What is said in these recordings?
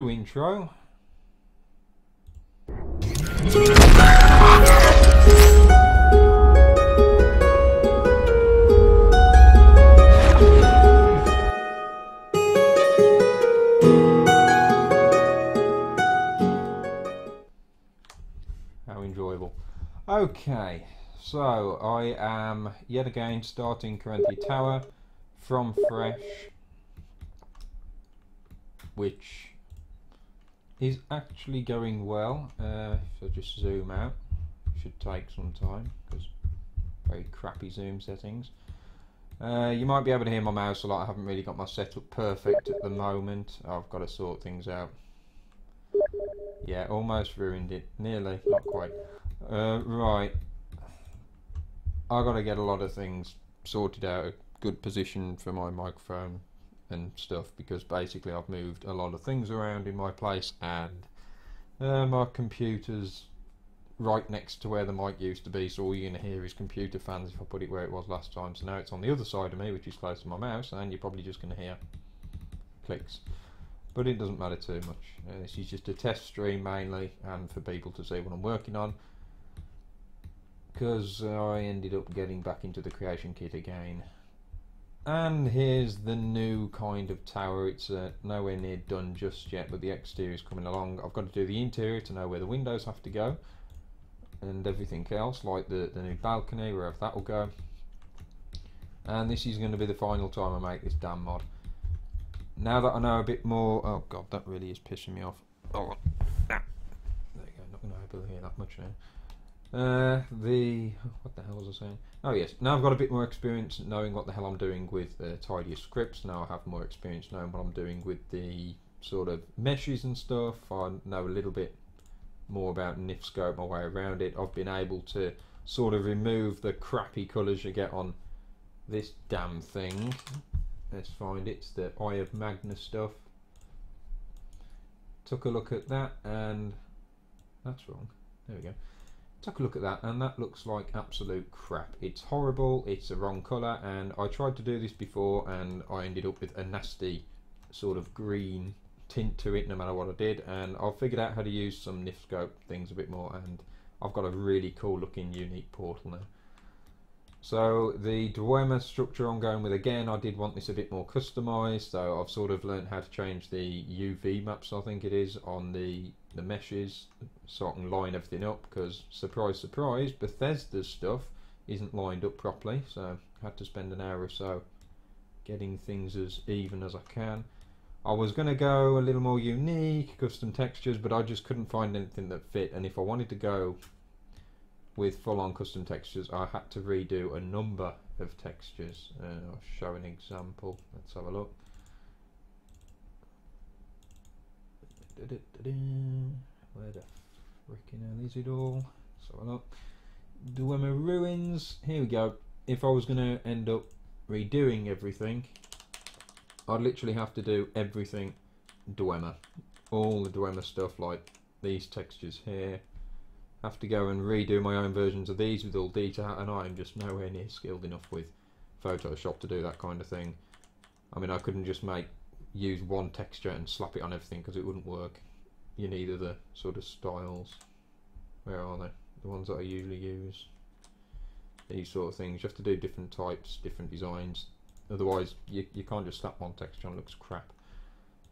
Intro. How enjoyable. Okay, so I am yet again starting Caranthir Tower from fresh, which is actually going well. If I just zoom out, should take some time because very crappy zoom settings. You might be able to hear my mouse a lot. I haven't really got my setup perfect at the moment. I've got to sort things out. Yeah, almost ruined it. Nearly, not quite. Right. I got to get a lot of things sorted out. A good position for my microphone and stuff, because basically I've moved a lot of things around in my place, and my computer's right next to where the mic used to be, so all you're going to hear is computer fans if I put it where it was last time. So now it's on the other side of me, which is close to my mouse, and you're probably just going to hear clicks. But it doesn't matter too much. This is just a test stream mainly, and for people to see what I'm working on, because I ended up getting back into the creation kit again. And here's the new kind of tower. It's nowhere near done just yet, but the exterior is coming along. I've got to do the interior to know where the windows have to go, and everything else, like the new balcony, wherever that will go. And this is going to be the final time I make this damn mod. Now that I know a bit more... Oh god, that really is pissing me off. Oh, there you go, not going to be able to hear that much now. What the hell was I saying? Oh yes, now I've got a bit more experience knowing what the hell I'm doing with tidier scripts. Now I have more experience knowing what I'm doing with the sort of meshes and stuff. I know a little bit more about NIF scope, my way around it. I've been able to sort of remove the crappy colours you get on this damn thing. Let's find it. It's the Eye of Magnus stuff. Took a look at that, and that's wrong. There we go. Took a look at that, and that looks like absolute crap. It's horrible, it's the wrong colour, and I tried to do this before and I ended up with a nasty sort of green tint to it no matter what I did, and I've figured out how to use some NIF scope things a bit more, and I've got a really cool looking unique portal now. So the Dwemer structure I'm going with again, I did want this a bit more customised, so I've sort of learned how to change the UV maps, I think it is, on the meshes, so I can line everything up, because surprise surprise, Bethesda's stuff isn't lined up properly, so I had to spend an hour or so getting things as even as I can. I was going to go a little more unique, custom textures, but I just couldn't find anything that fit, and if I wanted to go with full-on custom textures, I had to redo a number of textures. I'll show an example. Let's have a look. Where the freaking hell is it all? Let's have a look. Dwemer Ruins. Here we go. If I was going to end up redoing everything, I'd literally have to do everything Dwemer. All the Dwemer stuff, like these textures here. Have to go and redo my own versions of these with all detail, and I'm just nowhere near skilled enough with Photoshop to do that kind of thing. I mean, I couldn't just use one texture and slap it on everything, because it wouldn't work. You need other sort of styles. Where are they? The ones that I usually use. These sort of things. You have to do different types, different designs. Otherwise, you can't just slap one texture on, it looks crap.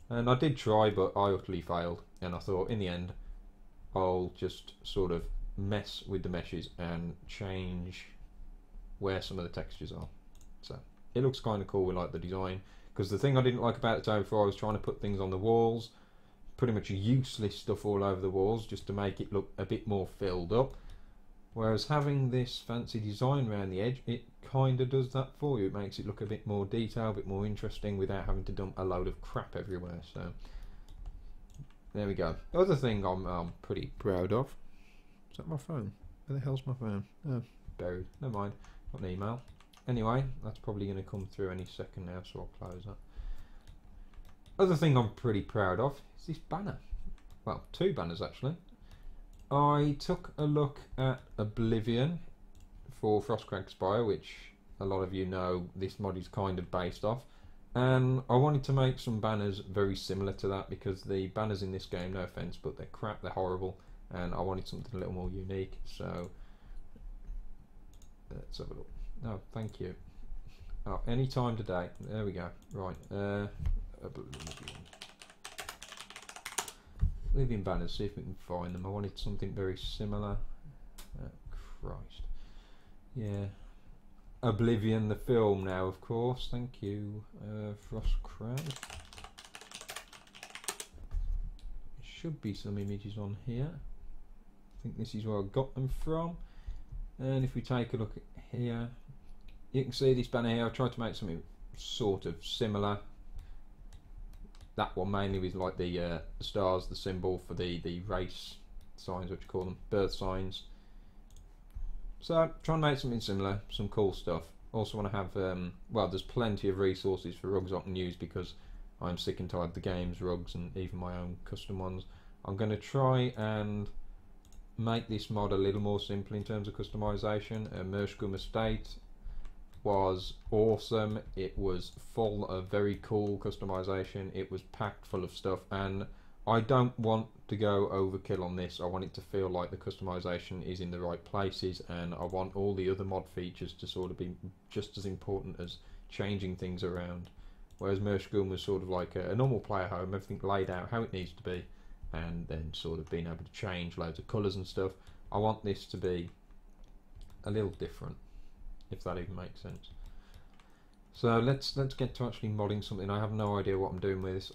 And I did try, but I utterly failed. And I thought, in the end, I'll just sort of mess with the meshes and change where some of the textures are. So it looks kind of cool with like the design, because the thing I didn't like about the tower before, I was trying to put things on the walls, pretty much useless stuff all over the walls just to make it look a bit more filled up, whereas having this fancy design around the edge, it kind of does that for you. It makes it look a bit more detailed, a bit more interesting without having to dump a load of crap everywhere. So there we go. The other thing I'm pretty proud of. Is that my phone? Where the hell's my phone? Oh, buried. Never mind. Got an email. Anyway, that's probably going to come through any second now, so I'll close that. Other thing I'm pretty proud of is this banner. Well, two banners actually. I took a look at Oblivion for Frostcrag Spire, which a lot of you know this mod is kind of based off. And I wanted to make some banners very similar to that, because the banners in this game, no offence, but they're crap, they're horrible, and I wanted something a little more unique. So let's have a look. No, thank you. Oh, any time today. There we go. Right. Oblivion banners, see if we can find them. I wanted something very similar. Oh, Christ. Yeah. Oblivion, the film now, of course. Thank you, Frostcrag. Should be some images on here. I think this is where I got them from. And if we take a look at here, you can see this banner here. I tried to make something sort of similar. That one mainly with like the stars, the symbol for the race signs, what you call them, birth signs. So trying to make something similar, some cool stuff. Also want to have, well, there's plenty of resources for rugs I can use, because I'm sick and tired of the game's rugs and even my own custom ones. I'm going to try and make this mod a little more simple in terms of customization. Mershgum Estate was awesome. It was full of very cool customization. It was packed full of stuff, and I don't want to go overkill on this. I want it to feel like the customization is in the right places, and I want all the other mod features to sort of be just as important as changing things around. Whereas Mershgum was sort of like a normal player home, everything laid out how it needs to be, and then sort of being able to change loads of colours and stuff. I want this to be a little different, if that even makes sense. So let's get to actually modding something. I have no idea what I'm doing with this.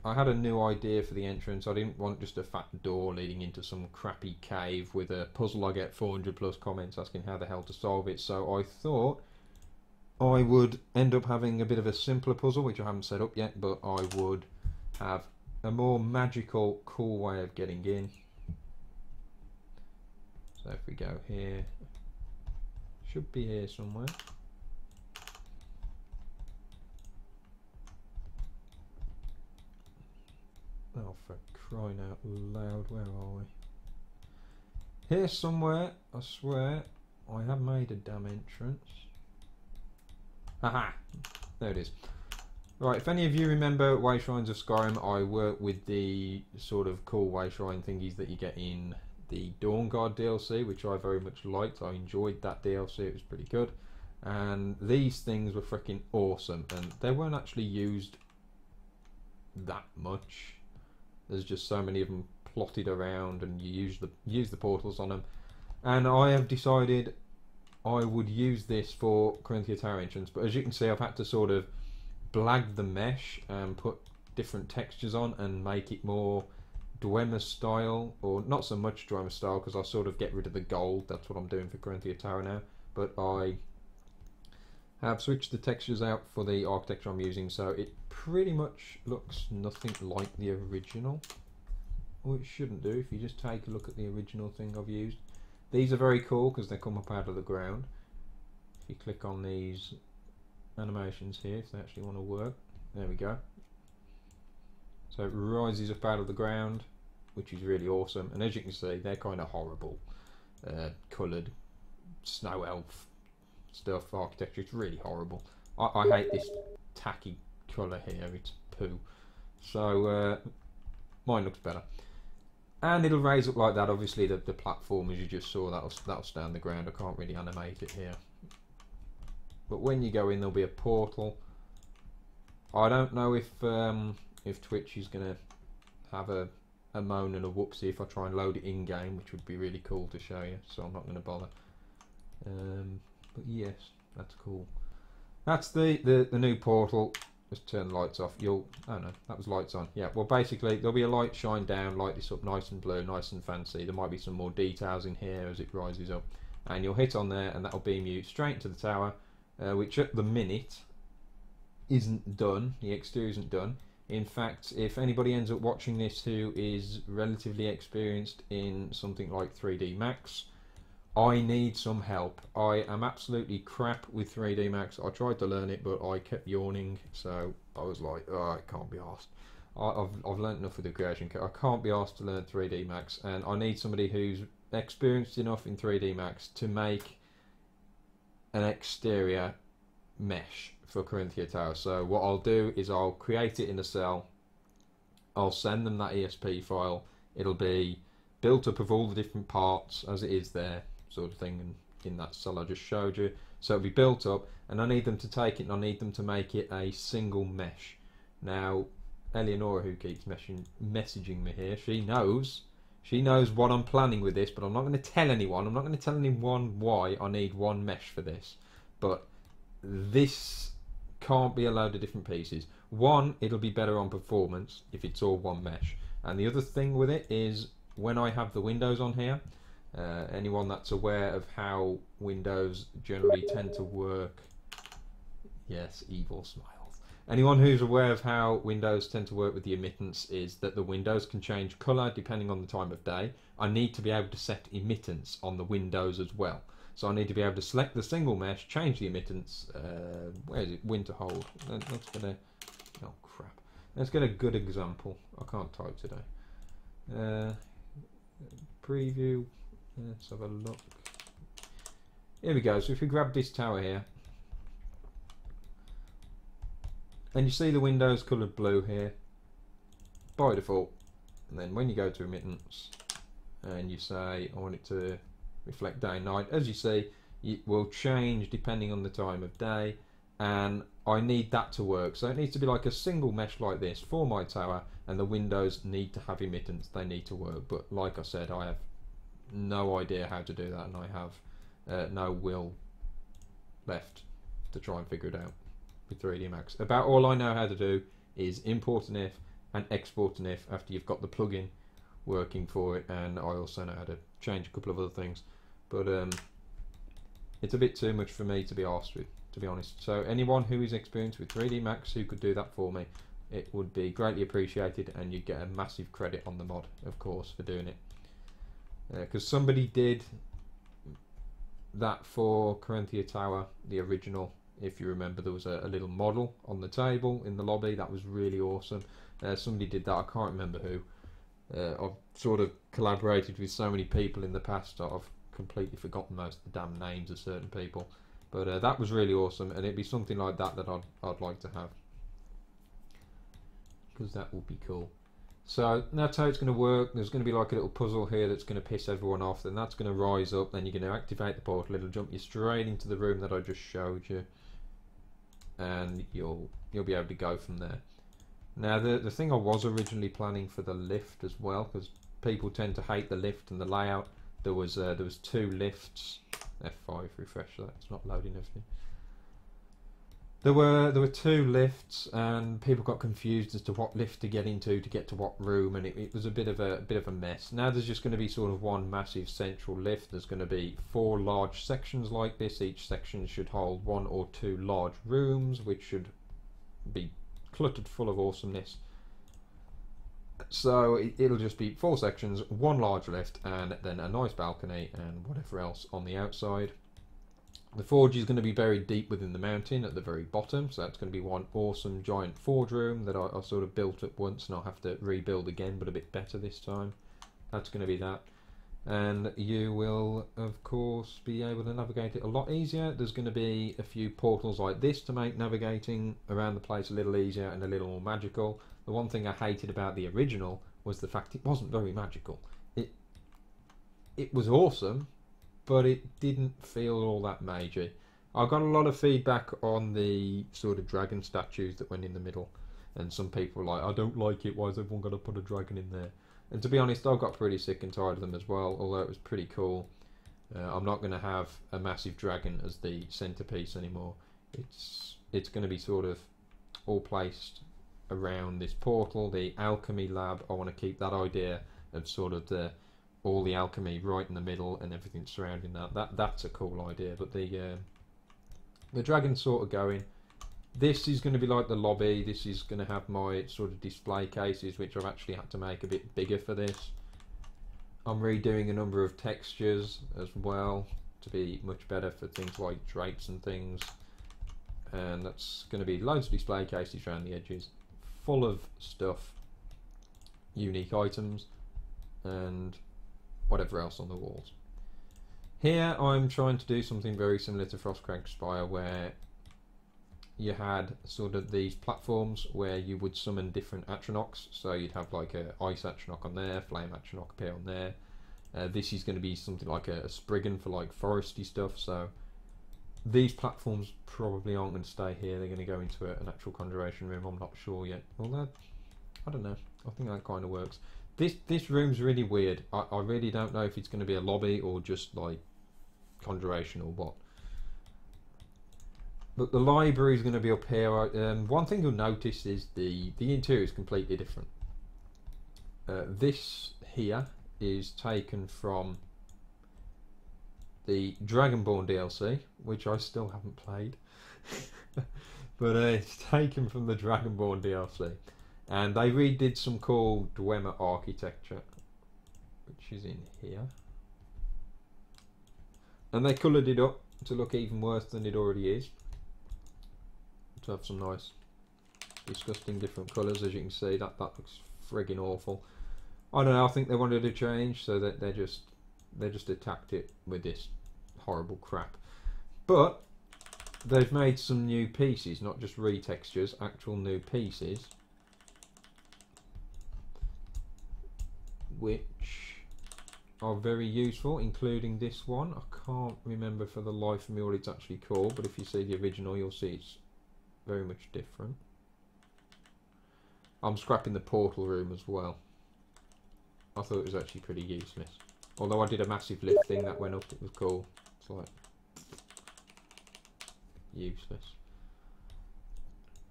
I had a new idea for the entrance. I didn't want just a fat door leading into some crappy cave with a puzzle I get 400 plus comments asking how the hell to solve it. So I thought I would end up having a bit of a simpler puzzle, which I haven't set up yet, but I would have a more magical, cool way of getting in. So if we go here, should be here somewhere. Oh, for crying out loud, where are we? Here somewhere, I swear, I have made a damn entrance. Haha! There it is. Right, if any of you remember Way Shrines of Skyrim, I work with the sort of cool Way Shrine thingies that you get in the Dawnguard DLC, which I very much liked. I enjoyed that DLC, it was pretty good. And these things were freaking awesome, and they weren't actually used that much. There's just so many of them plotted around, and you use the portals on them. And I have decided I would use this for Caranthir Tower entrance, but as you can see, I've had to sort of blag the mesh and put different textures on and make it more Dwemer style, or not so much Dwemer style, because I sort of get rid of the gold. That's what I'm doing for Caranthir Tower now. But I have switched the textures out for the architecture I'm using, so it pretty much looks nothing like the original. Or it shouldn't do if you just take a look at the original thing I've used. These are very cool because they come up out of the ground. If you click on these animations here, if they actually want to work, there we go. So it rises up out of the ground, which is really awesome. And as you can see, they're kind of horrible, coloured snow elf stuff, architecture. It's really horrible. I hate this tacky colour here, it's poo. So mine looks better, and it'll raise up like that. Obviously the platform, as you just saw, that'll stay on the ground. I can't really animate it here, but when you go in, there'll be a portal. I don't know if Twitch is gonna have a moan and a whoopsie if I try and load it in game, which would be really cool to show you, so I'm not going to bother. But yes, that's cool. That's the new portal. Just turn the lights off. Oh no, that was lights on. Yeah, well basically there'll be a light shine down, light this up nice and blue, nice and fancy. There might be some more details in here as it rises up, and you'll hit on there and that'll beam you straight into the tower, which at the minute isn't done. The exterior isn't done. In fact, if anybody ends up watching this who is relatively experienced in something like 3D Max, I need some help. I am absolutely crap with 3D Max. I tried to learn it, but I kept yawning, so I was like, oh, I can't be arsed. I've learnt enough with the creation kit. I can't be asked to learn 3D Max, and I need somebody who's experienced enough in 3D Max to make an exterior mesh for Caranthir Tower. So what I'll do is I'll create it in a cell. I'll send them that ESP file. It'll be built up of all the different parts as it is there, sort of thing, and in that cell I just showed you. So it'll be built up, and I need them to take it and I need them to make it a single mesh. Now, Eleonora, who keeps messaging me here, she knows what I'm planning with this, but I'm not going to tell anyone. I'm not going to tell anyone why I need one mesh for this. But this can't be a load of different pieces. One, it'll be better on performance if it's all one mesh. And the other thing with it is when I have the windows on here, anyone that's aware of how windows generally tend to work, yes, evil smiles. Anyone who's aware of how windows tend to work with the emittance is that the windows can change colour depending on the time of day. I need to be able to set emittance on the windows as well. So I need to be able to select the single mesh, change the emittance, where is it, winter hold. Let's get a, oh crap. Let's get a good example. I can't type today. Preview, let's have a look. Here we go, so if we grab this tower here, and you see the windows coloured blue here by default, and then when you go to emittance and you say I want it to reflect day and night, as you see it will change depending on the time of day, and I need that to work. So it needs to be like a single mesh like this for my tower, and the windows need to have emittance, they need to work. But like I said, I have no idea how to do that, and I have no will left to try and figure it out with 3D Max. About all I know how to do is import an if and export an if after you've got the plugin working for it, and I also know how to change a couple of other things, but it's a bit too much for me to be arsed with, to be honest. So anyone who is experienced with 3D Max who could do that for me, it would be greatly appreciated, and you'd get a massive credit on the mod, of course, for doing it, because somebody did that for Caranthir Tower, the original. If you remember, there was a little model on the table in the lobby. That was really awesome. Somebody did that. I can't remember who. I've sort of collaborated with so many people in the past, I've completely forgotten most of the damn names of certain people. But that was really awesome, and it'd be something like that that I'd like to have, because that would be cool. So that's how it's going to work. There's going to be like a little puzzle here that's going to piss everyone off. Then that's going to rise up. Then you're going to activate the portal. It'll jump you straight into the room that I just showed you, and you'll be able to go from there. Now the thing I was originally planning for the lift as well, because people tend to hate the lift and the layout. There was 2 lifts. F5, refresh that. It's not loading everything. There were 2 lifts, and people got confused as to what lift to get into to get to what room, and it was a bit of a mess. Now there's just going to be sort of one massive central lift. There's going to be 4 large sections like this. Each section should hold 1 or 2 large rooms, which should be cluttered full of awesomeness. So it'll just be 4 sections, 1 large lift, and then a nice balcony and whatever else on the outside. The forge is going to be buried deep within the mountain at the very bottom, so that's going to be one awesome giant forge room that I sort of built up once, and I'll have to rebuild again, but a bit better this time. That's going to be that. And you will, of course, be able to navigate it a lot easier. There's going to be a few portals like this to make navigating around the place a little easier and a little more magical. The one thing I hated about the original was the fact it wasn't very magical. It was awesome, but it didn't feel all that major. I got a lot of feedback on the sort of dragon statues that went in the middle, and some people were like, I don't like it, why has everyone got to put a dragon in there? And to be honest, I got pretty sick and tired of them as well, although it was pretty cool. I'm not going to have a massive dragon as the centerpiece anymore. It's going to be sort of all placed around this portal. The alchemy lab, I want to keep that idea of sort of all the alchemy right in the middle and everything surrounding that. That's a cool idea. But the dragon's sort of going. This is going to be like the lobby. This is going to have my sort of display cases, which I've actually had to make a bit bigger for this. I'm redoing a number of textures as well to be much better for things like drapes and things. And that's going to be loads of display cases around the edges, full of stuff, unique items, and whatever else on the walls. Here I'm trying to do something very similar to Frostcrag Spire, where you had sort of these platforms where you would summon different Atronachs. So you'd have like a Ice Atronach on there, Flame Atronach appear on there. This is going to be something like a Spriggan for like foresty stuff. So these platforms probably aren't going to stay here. They're going to go into an actual conjuration room. I'm not sure yet. Although, I don't know. I think that kind of works. This room's really weird. I really don't know if it's going to be a lobby or just like conjuration or what. But the library is going to be up here. One thing you'll notice is the interior is completely different. This here is taken from the Dragonborn DLC, which I still haven't played. But it's taken from the Dragonborn DLC. And they redid some cool Dwemer architecture, which is in here. And they coloured it up to look even worse than it already is. To have some nice, disgusting different colours, as you can see. That looks friggin' awful. I don't know. I think they wanted to change, so that they just attacked it with this horrible crap. But they've made some new pieces, not just retextures, actual new pieces, which are very useful, including this one. I can't remember for the life of me what it's actually called, but if you see the original, you'll see it's very much different. I'm scrapping the portal room as well. I thought it was actually pretty useless. Although I did a massive lift thing that went up, it was cool. It's like useless.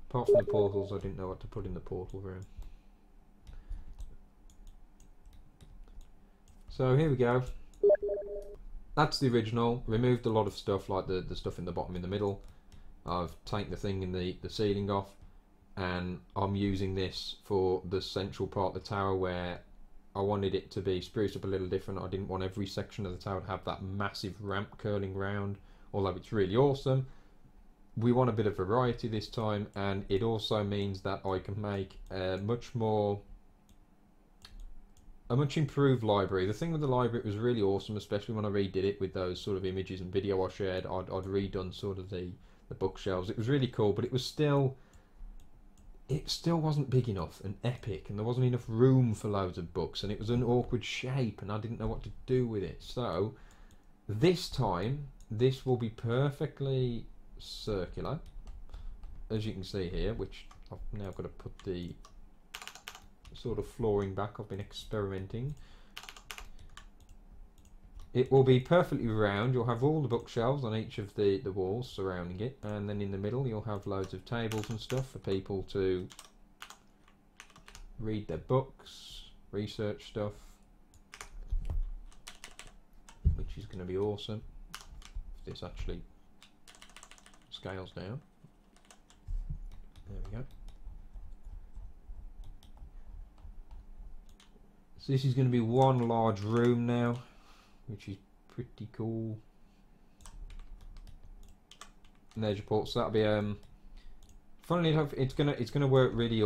Apart from the portals, I didn't know what to put in the portal room. So here we go. That's the original. Removed a lot of stuff, like the stuff in the bottom in the middle. I've taken the thing in the ceiling off, and I'm using this for the central part of the tower where I wanted it to be spruced up a little different. I didn't want every section of the tower to have that massive ramp curling round, although it's really awesome. We want a bit of variety this time, and it also means that I can make a much improved library. The thing with the library, it was really awesome, especially when I redid it with those sort of images and video I shared. I'd redone sort of the bookshelves. It was really cool, but it still wasn't big enough and epic, and there wasn't enough room for loads of books, and it was an awkward shape, and I didn't know what to do with it. So this time, this will be perfectly circular, as you can see here, which I've now got to put the sort of flooring back. I've been experimenting. It will be perfectly round. You'll have all the bookshelves on each of the walls surrounding it, and then in the middle you'll have loads of tables and stuff for people to read their books, research stuff, which is going to be awesome if this actually scales down. There we go. So this is going to be one large room now, which is pretty cool. And there's your port. So that'll be funnily enough, it's gonna work really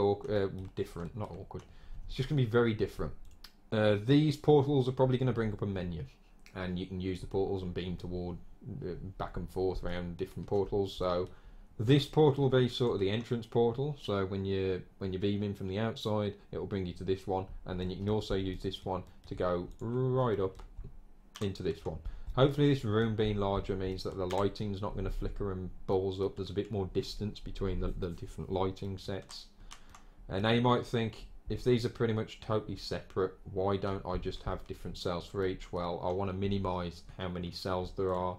different, not awkward. It's just gonna be very different. These portals are probably gonna bring up a menu, and you can use the portals and beam toward back and forth around different portals. So this portal will be sort of the entrance portal. So when you beam in from the outside, it will bring you to this one, and then you can also use this one to go right up into this one. Hopefully this room being larger means that the lighting's not going to flicker and balls up. There's a bit more distance between the different lighting sets. And now you might think, if these are pretty much totally separate, why don't I just have different cells for each? Well, I want to minimise how many cells there are,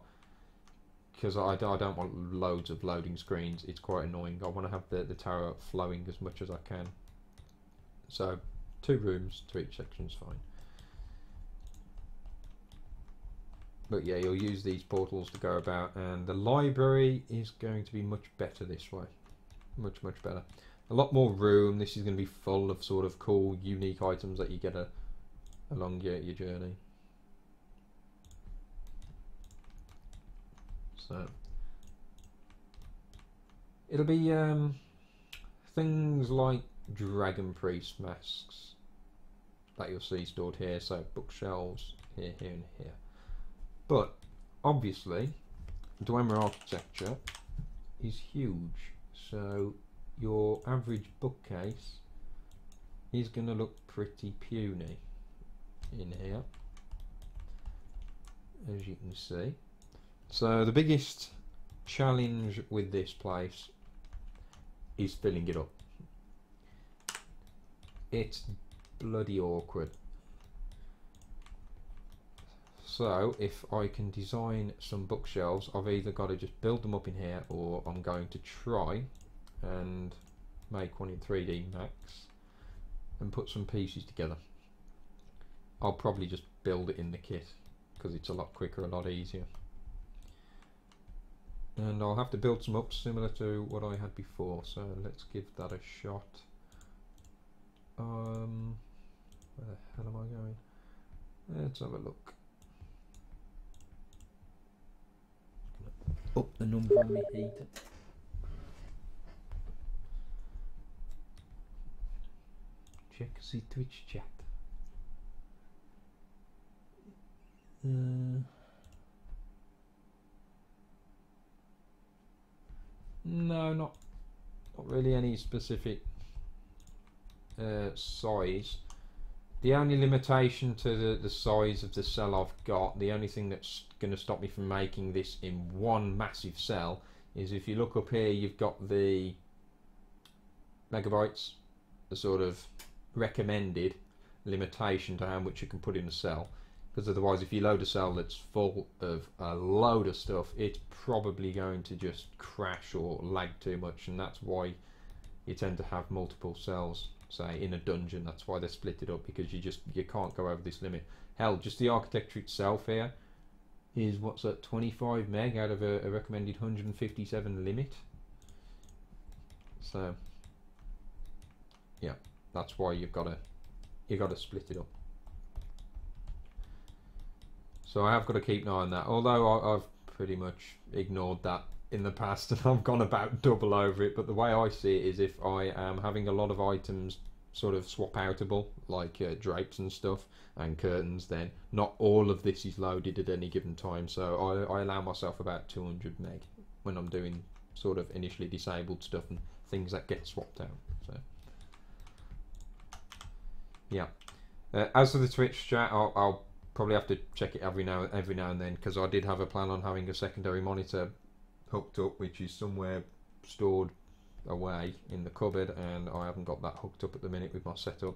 because I don't want loads of loading screens. It's quite annoying. I want to have the tower flowing as much as I can. So 2 rooms to each section is fine. But yeah, you'll use these portals to go about, and the library is going to be much better this way. Much better. A lot more room. This is going to be full of sort of cool, unique items that you get along your journey. So it'll be things like Dragon Priest masks that you'll see stored here. So bookshelves here, here, and here. But obviously, Dwemer architecture is huge, So your average bookcase is going to look pretty puny in here, as you can see. So the biggest challenge with this place is filling it up. It's bloody awkward. So if I can design some bookshelves, I've either got to just build them up in here, or I'm going to try and make one in 3D Max and put some pieces together. I'll probably just build it in the kit because it's a lot quicker, a lot easier. And I'll have to build some up similar to what I had before, so let's give that a shot. Where the hell am I going? Let's have a look. Up the number on my heater. Check the Twitch chat. No, not really any specific size. The only limitation to the size of the cell I've got, the only thing that's going to stop me from making this in one massive cell, is if you look up here, you've got the megabytes, the sort of recommended limitation to how much you can put in a cell. Because otherwise, if you load a cell that's full of a load of stuff, it's probably going to just crash or lag too much, and that's why you tend to have multiple cells, say in a dungeon. That's why they split it up, because you can't go over this limit. Hell, just the architecture itself here is, what's that, 25 meg out of a recommended 157 limit. So yeah, that's why you've got to split it up. So I have got to keep an eye on that, although I've pretty much ignored that in the past and I've gone about double over it. But the way I see it is, if I am having a lot of items sort of swap outable, like drapes and stuff and curtains, then not all of this is loaded at any given time. So I allow myself about 200 meg when I'm doing sort of initially disabled stuff and things that get swapped out. So yeah, as for the Twitch chat, I'll probably have to check it every now and then, because I did have a plan on having a secondary monitor hooked up, which is somewhere stored away in the cupboard, and I haven't got that hooked up at the minute with my setup.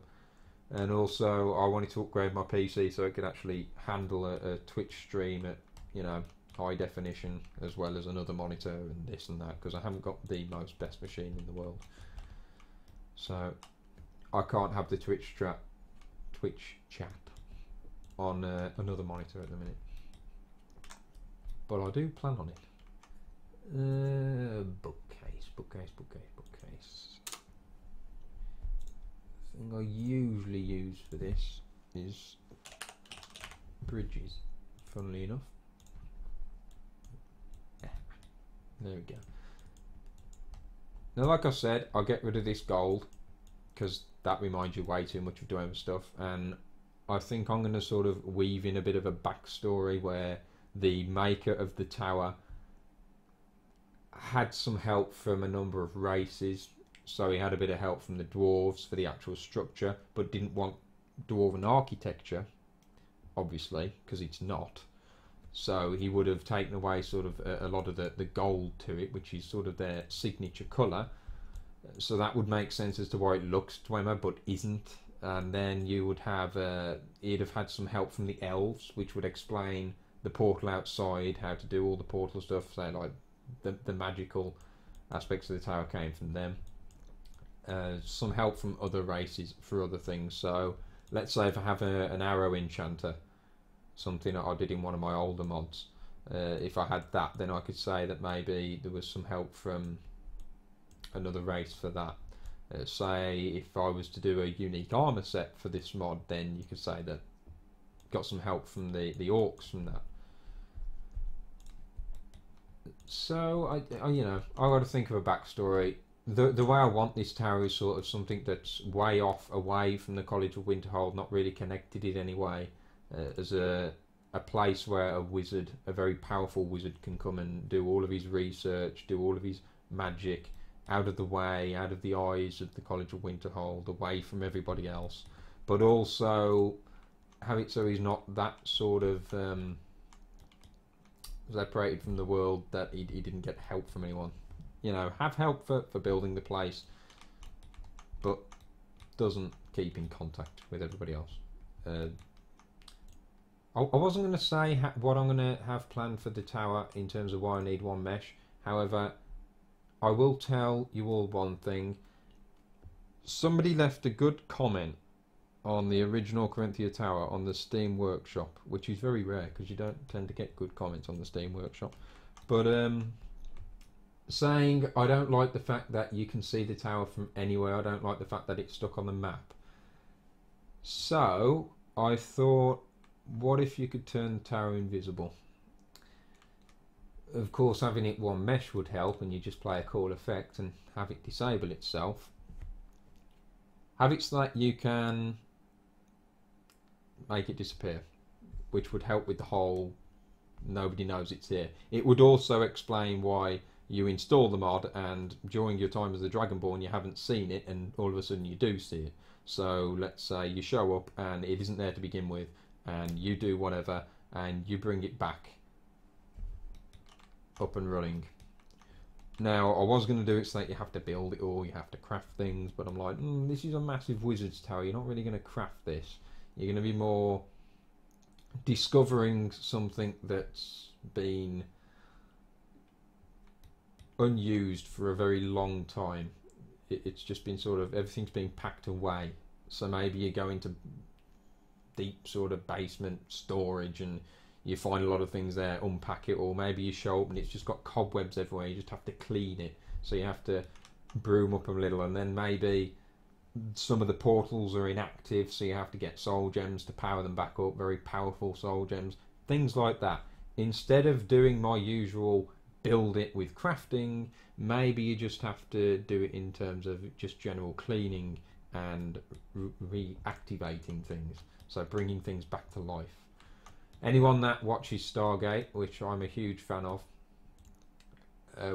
And also I wanted to upgrade my PC so it could actually handle a Twitch stream at, you know, high definition, as well as another monitor and this and that, because I haven't got the most best machine in the world. So I can't have the Twitch chat on another monitor at the minute, but I do plan on it. Bookcase. The thing I usually use for this is bridges, funnily enough. There we go. Now, like I said, I'll get rid of this gold because that reminds you way too much of doing stuff, and I think I'm going to sort of weave in a bit of a backstory where the maker of the tower had some help from a number of races. So he had a bit of help from the dwarves for the actual structure, but didn't want dwarven architecture, obviously, because it's not. So he would have taken away sort of a lot of the gold to it, which is sort of their signature colour. So that would make sense as to why it looks Dwemer but isn't. And then you would have he'd have had some help from the elves, which would explain the portal outside, how to do all the portal stuff. So like the magical aspects of the tower came from them. Some help from other races for other things. So let's say if I have an arrow enchanter, something that I did in one of my older mods, if I had that, then I could say that maybe there was some help from another race for that. Say if I was to do a unique armor set for this mod, then you could say that got some help from the orcs from that. So I you know, I got to think of a backstory. The way I want this tower is sort of something that's way off, away from the College of Winterhold, not really connected in any way, as a place where a wizard, a very powerful wizard, can come and do all of his research, do all of his magic, out of the way, out of the eyes of the College of Winterhold, away from everybody else, but also have it so he's not that sort of separated from the world that he didn't get help from anyone. You know, have help for building the place, but doesn't keep in contact with everybody else. I wasn't going to say what I'm going to have planned for the tower in terms of why I need one mesh. However, I will tell you all one thing. Somebody left a good comment on the original Caranthir Tower on the Steam Workshop, which is very rare because you don't tend to get good comments on the Steam Workshop. But saying, I don't like the fact that you can see the tower from anywhere. I don't like the fact that it's stuck on the map. So I thought, what if you could turn the tower invisible? Of course, having it one mesh would help, and you just play a cool effect and have it disable itself. Have it so that you can make it disappear, which would help with the whole nobody knows it's here. It would also explain why you install the mod and during your time as the Dragonborn you haven't seen it, and all of a sudden you do see it. So let's say you show up and it isn't there to begin with, and you do whatever and you bring it back up and running. Now I was going to do it so that you have to build it or you have to craft things, but I'm like, this is a massive wizard's tower, you're not really going to craft this. You're going to be more discovering something that's been unused for a very long time. It's just been sort of, everything's been packed away. So maybe you go into deep sort of basement storage and you find a lot of things there, unpack it, or maybe you show up and it's just got cobwebs everywhere, you just have to clean it. So you have to broom up a little, and then maybe some of the portals are inactive, so you have to get soul gems to power them back up, very powerful soul gems, things like that. Instead of doing my usual build it with crafting, maybe you just have to do it in terms of just general cleaning and reactivating things, so bringing things back to life. Anyone that watches Stargate, which I'm a huge fan of,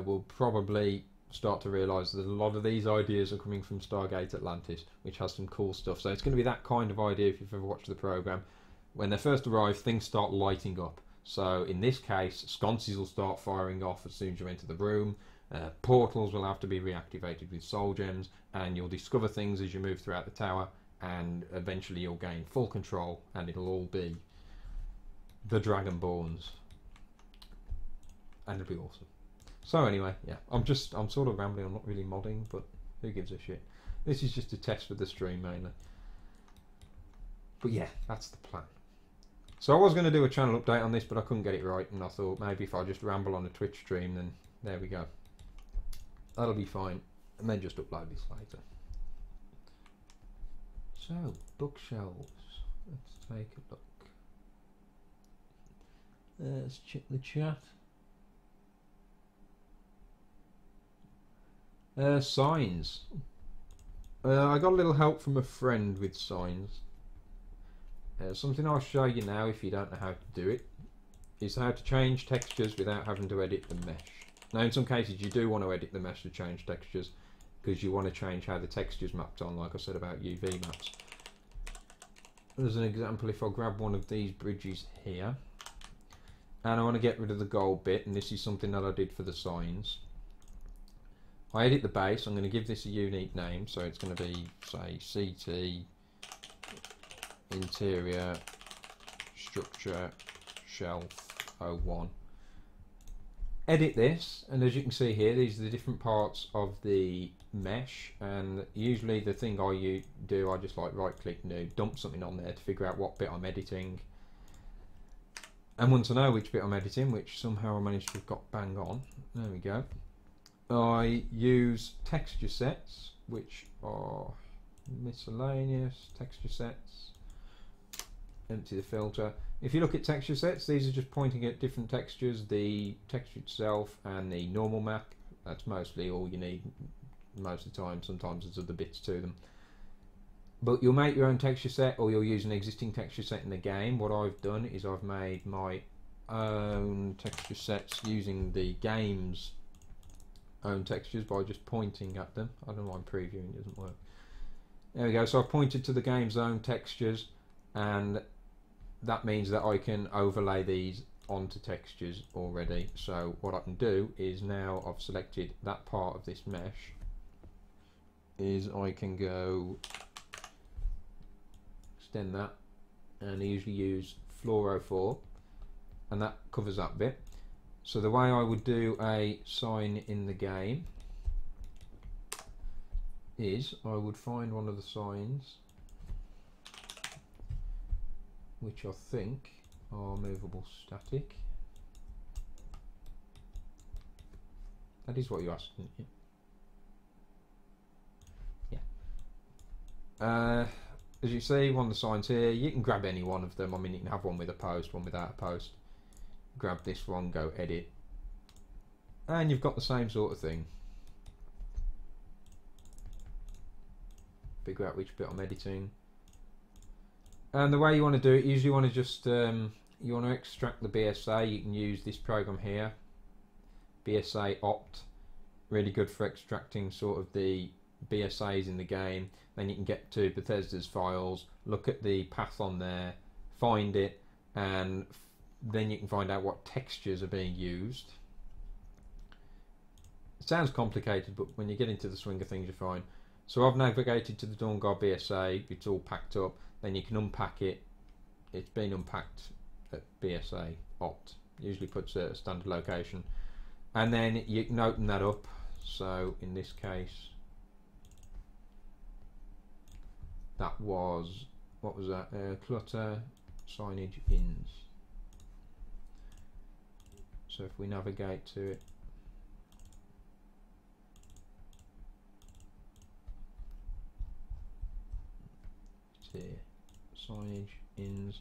will probably start to realise that a lot of these ideas are coming from Stargate Atlantis, which has some cool stuff. So it's going to be that kind of idea if you've ever watched the programme. When they first arrive, things start lighting up. So in this case, sconces will start firing off as soon as you enter the room. Portals will have to be reactivated with soul gems, and you'll discover things as you move throughout the tower, and eventually you'll gain full control, and it'll all be the Dragonborns, and it'll be awesome. So anyway, yeah, I'm sort of rambling. I'm not really modding, but who gives a shit? This is just a test for the stream mainly. But yeah, that's the plan. So I was going to do a channel update on this, but I couldn't get it right, and I thought maybe if I just ramble on a Twitch stream, then there we go. That'll be fine, and then just upload this later. So, bookshelves. Let's take a look. Let's check the chat. Signs. I got a little help from a friend with signs. Something I'll show you now, if you don't know how to do it, is how to change textures without having to edit the mesh. Now in some cases you do want to edit the mesh to change textures, because you want to change how the texture's mapped on, like I said about UV maps. As an example, if I grab one of these bridges here, and I want to get rid of the gold bit, and this is something that I did for the signs. I edit the base. I'm going to give this a unique name, so it's going to be, say, CT Interior Structure Shelf 01. Edit this, and as you can see here, these are the different parts of the mesh, and usually the thing I do, I just like right click new, dump something on there to figure out what bit I'm editing. And once I know which bit I'm editing, which somehow I managed to have got bang on, there we go, I use texture sets, which are miscellaneous texture sets. Empty the filter. If you look at texture sets, these are just pointing at different textures, the texture itself and the normal map. That's mostly all you need most of the time. Sometimes there's other bits to them. But you'll make your own texture set, or you'll use an existing texture set in the game. What I've done is I've made my own texture sets using the game's own textures by just pointing at them. I don't know why I'm previewing, it doesn't work. There we go, so I've pointed to the game's own textures, and that means that I can overlay these onto textures already. So what I can do is, now I've selected that part of this mesh, is I can go extend that, and I usually use Fluoro 4, and that covers that bit. So the way I would do a sign in the game is I would find one of the signs which I think are movable static. That is what you asked, didn't you? Yeah. As you see, one of the signs here, you can grab any one of them. I mean, you can have one with a post, one without a post. Grab this one, go edit, and you've got the same sort of thing. Figure out which bit I'm editing. And the way you want to do it, usually you want to just you want to extract the BSA. You can use this program here, BSA opt, really good for extracting sort of the BSAs in the game. Then you can get to Bethesda's files, look at the path on there, find it, and then you can find out what textures are being used. It sounds complicated, but when you get into the swing of things, you're fine. So I've navigated to the Dawn Guard BSA, it's all packed up. Then you can unpack it. It's been unpacked at BSA opt, usually puts a standard location, and then you can open that up. So in this case, that was, what was that? Clutter signage ins. So if we navigate to it, it's here, signage ins.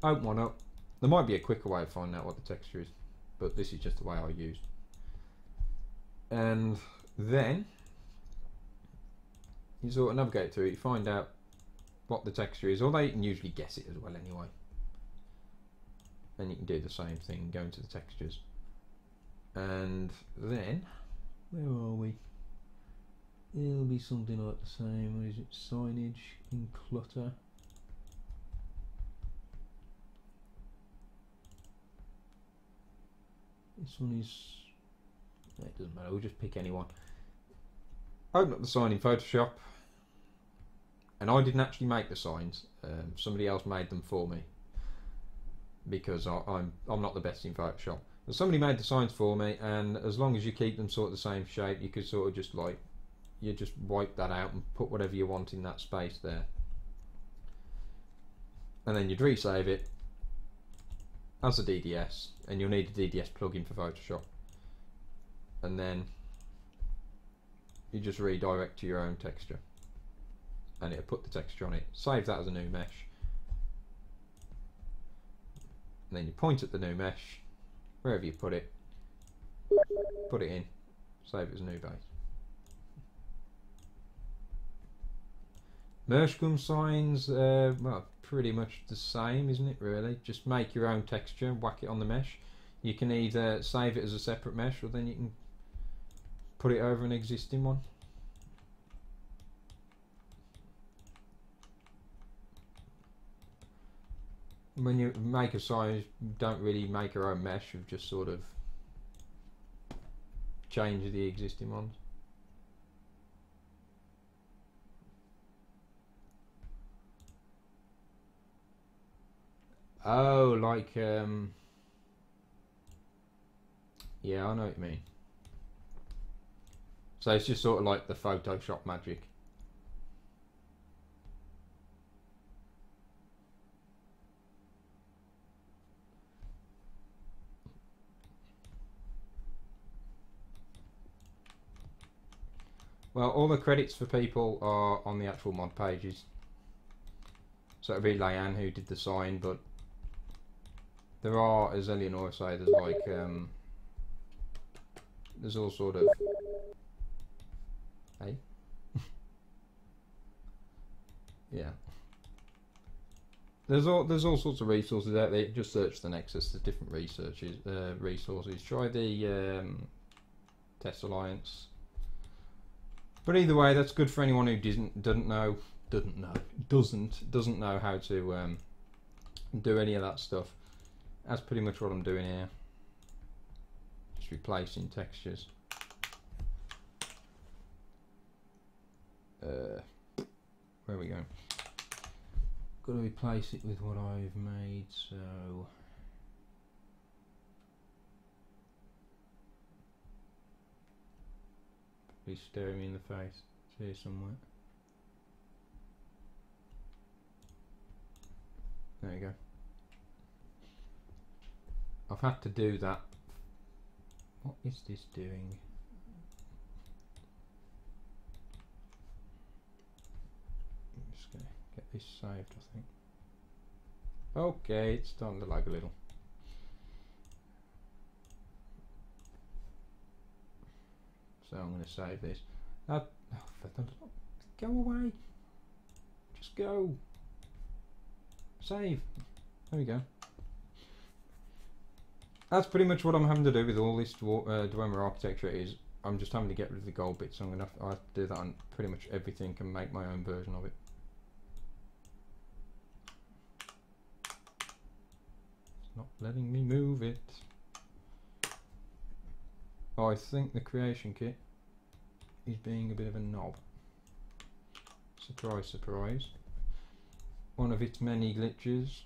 Open one up. There might be a quicker way of finding out what the texture is, but this is just the way I used. And then you sort of navigate through it, you find out what the texture is, although you can usually guess it as well anyway. Then you can do the same thing, go into the textures, and then where are we? It'll be something like the same. What is it? Signage in clutter. This one is, it doesn't matter, we'll just pick any one. Open up the sign in Photoshop, and I didn't actually make the signs, somebody else made them for me, because I'm not the best in Photoshop. But somebody made the signs for me, and as long as you keep them sort of the same shape, you could sort of just like, you just wipe that out and put whatever you want in that space there. And then you'd resave it as a DDS, and you'll need a DDS plugin for Photoshop. And then you just redirect to your own texture, and it'll put the texture on it. Save that as a new mesh. And then you point at the new mesh, wherever you put it in, save it as a new base. Mershgum signs, well, pretty much the same, isn't it, really? Just make your own texture, whack it on the mesh. You can either save it as a separate mesh, or then you can put it over an existing one. When you make a sign, you don't really make your own mesh, you just sort of change the existing ones. Oh, like, yeah, I know what you mean. So it's just sort of like the Photoshop magic. Well, all the credits for people are on the actual mod pages. So it'll be Leanne who did the sign, but there are, as Eleanor say, there's like, there's all sort of, hey? Yeah. There's all sorts of resources out there. Just search the Nexus. There's different resources. Try the Test Alliance. But either way, that's good for anyone who doesn't know how to do any of that stuff. That's pretty much what I'm doing here. Just replacing textures. Where we go? Got to replace it with what I've made, so probably staring me in the face. It's here somewhere. There you go. I've had to do that. What is this doing? I'm just gonna get this saved, I think. Okay, it's starting to lag a little. So I'm going to save this. Oh, go away. Just go. Save. There we go. That's pretty much what I'm having to do with all this Dwemer architecture. Is I'm just having to get rid of the gold bits. So I'm going to have to do that on pretty much everything and make my own version of it. It's not letting me move it. Oh, I think the creation kit is being a bit of a knob. Surprise, surprise. One of its many glitches.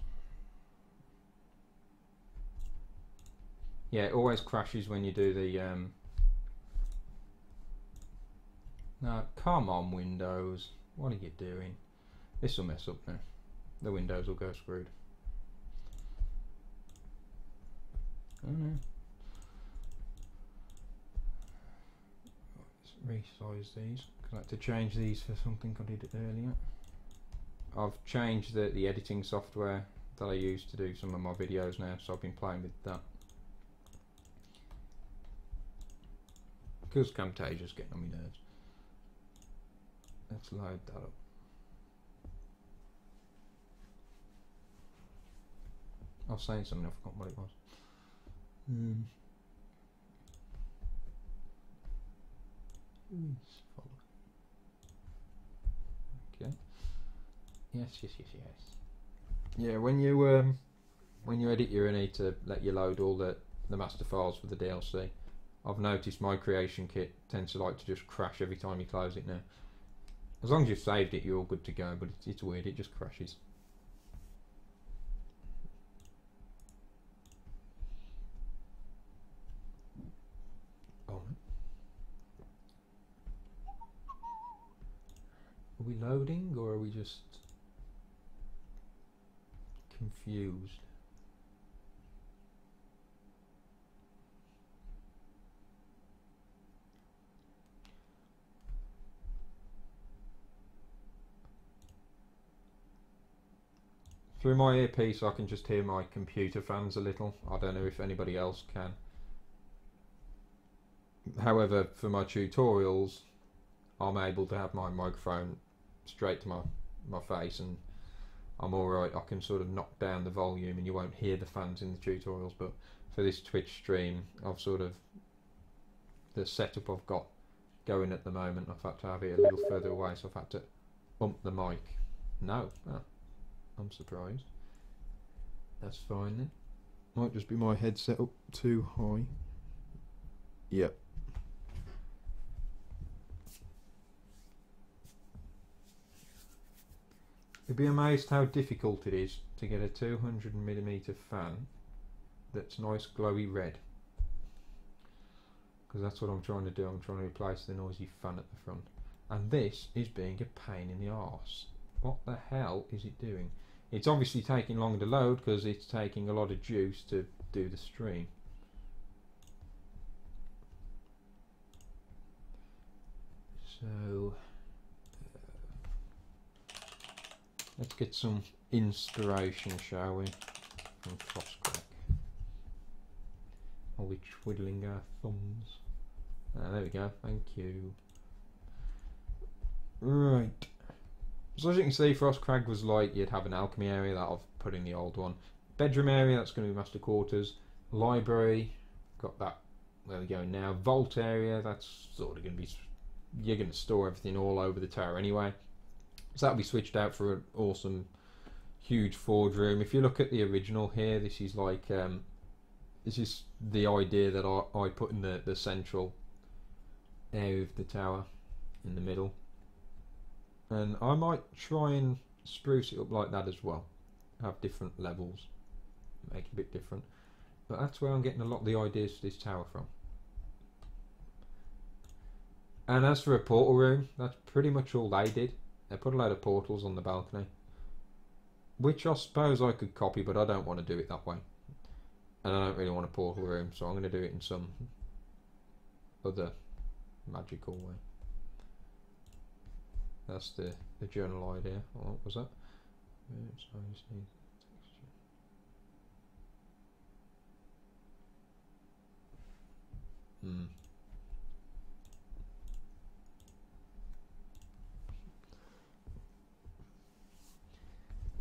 Yeah, it always crashes when you do the no, come on Windows, what are you doing? This will mess up now. The Windows will go screwed. Oh no. Let's resize these. I like to change these for something I did earlier. I've changed the editing software that I use to do some of my videos now, so I've been playing with that. Because Camtasia's getting on my nerves. Let's load that up. I was saying something, I forgot what it was. Okay. Yes. Yeah, when you edit, you need to let you load all the master files for the DLC. I've noticed my creation kit tends to like to just crash every time you close it now. As long as you've saved it, you're all good to go, but it's weird, it just crashes. Oh. Are we loading, or are we just confused? Through my earpiece I can just hear my computer fans a little. I don't know if anybody else can. However, for my tutorials I'm able to have my microphone straight to my face and I'm alright. I can sort of knock down the volume and you won't hear the fans in the tutorials, but for this Twitch stream I've sort of, the setup I've got going at the moment, I've had to have it a little further away, so I've had to bump the mic. No. Oh. I'm surprised. That's fine then. Might just be my headset up too high. Yep. You'd be amazed how difficult it is to get a 200mm fan that's nice glowy red. Because that's what I'm trying to do. I'm trying to replace the noisy fan at the front. And this is being a pain in the arse. What the hell is it doing? It's obviously taking longer to load because it's taking a lot of juice to do the stream. So let's get some inspiration, shall we, from Frostcrack. Are we twiddling our thumbs? There we go, thank you. Right. So as you can see, Frostcrag was like you'd have an alchemy area that I've put in the old one. Bedroom area, that's going to be master quarters. Library, got that There we go. Now vault area, that's sort of going to be, you're going to store everything all over the tower anyway, so that'll be switched out for an awesome huge forge room. If you look at the original here, this is like this is the idea that I put in the central area of the tower in the middle, and I might try and spruce it up like that as well, have different levels, make it a bit different, but that's where I'm getting a lot of the ideas for this tower from. And as for a portal room, that's pretty much all they did. They put a load of portals on the balcony, which I suppose I could copy, but I don't want to do it that way. And I don't really want a portal room, so I'm going to do it in some other magical way. That's the general idea. What was that? So I just need texture.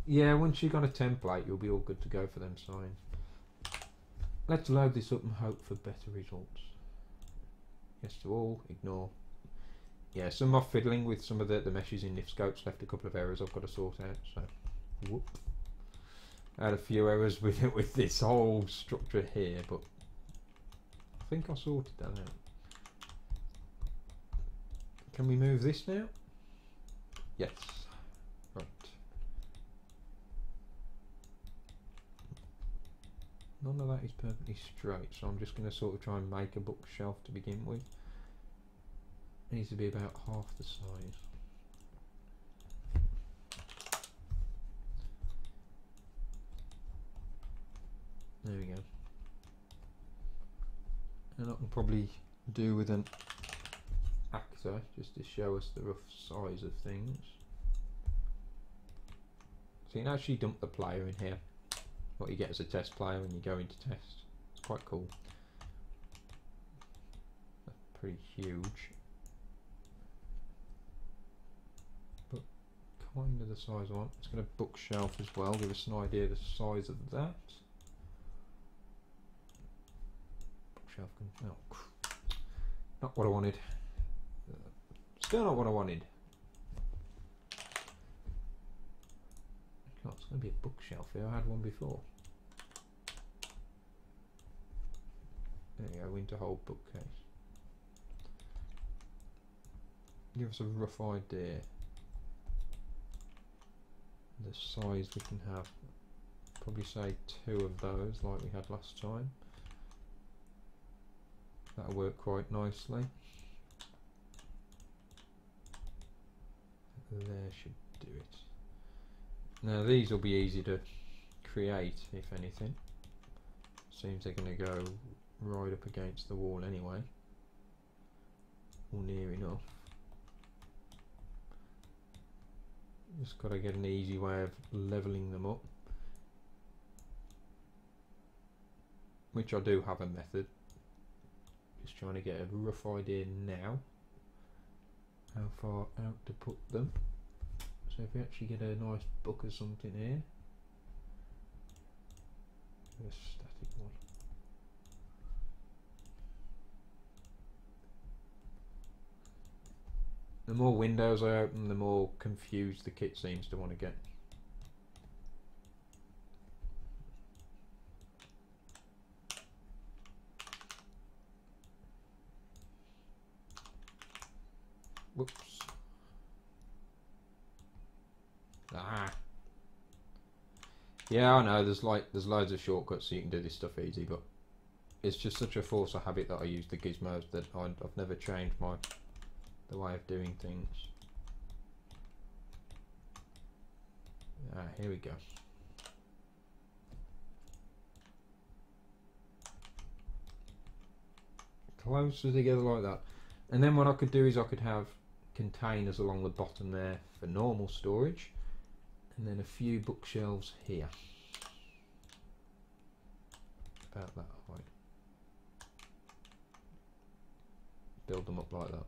Yeah, once you've got a template, you'll be all good to go for them signs. Let's load this up and hope for better results. Yes to all, ignore. Yeah, some of my fiddling with some of the meshes in Nifscopes left a couple of errors I've got to sort out, so whoop. I had a few errors with this whole structure here, but I think I sorted that out. Can we move this now? Yes. Right. None of that is perfectly straight, so I'm just going to sort of try and make a bookshelf to begin with. It needs to be about half the size. There we go. And I can probably do with an actor just to show us the rough size of things. So you can actually dump the player in here. What you get as a test player when you go into test. It's quite cool. That's pretty huge. But kind of the size I want. It's got a bookshelf as well, give us an idea of the size of that. Bookshelf can, oh, not what I wanted. Still not what I wanted. God, it's going to be a bookshelf here. I had one before. There you go, winter hold bookcase. Give us a rough idea the size we can have. Probably say 2 of those like we had last time. That'll work quite nicely. There should do it. Now these will be easy to create, if anything. Seems they're going to go right up against the wall anyway, or near enough. Just got to get an easy way of levelling them up, which I do have a method. Just trying to get a rough idea now how far out to put them. So if we actually get a nice book or something here, a static one. The more windows I open, the more confused the kit seems to want to get. Whoops. Ah. Yeah, I know there's loads of shortcuts so you can do this stuff easy, but it's just such a force of habit that I use the gizmos that I've never changed the way of doing things. Ah, here we go. Closer together like that. And then what I could do is I could have containers along the bottom there for normal storage, and then a few bookshelves here. About that height. Build them up like that.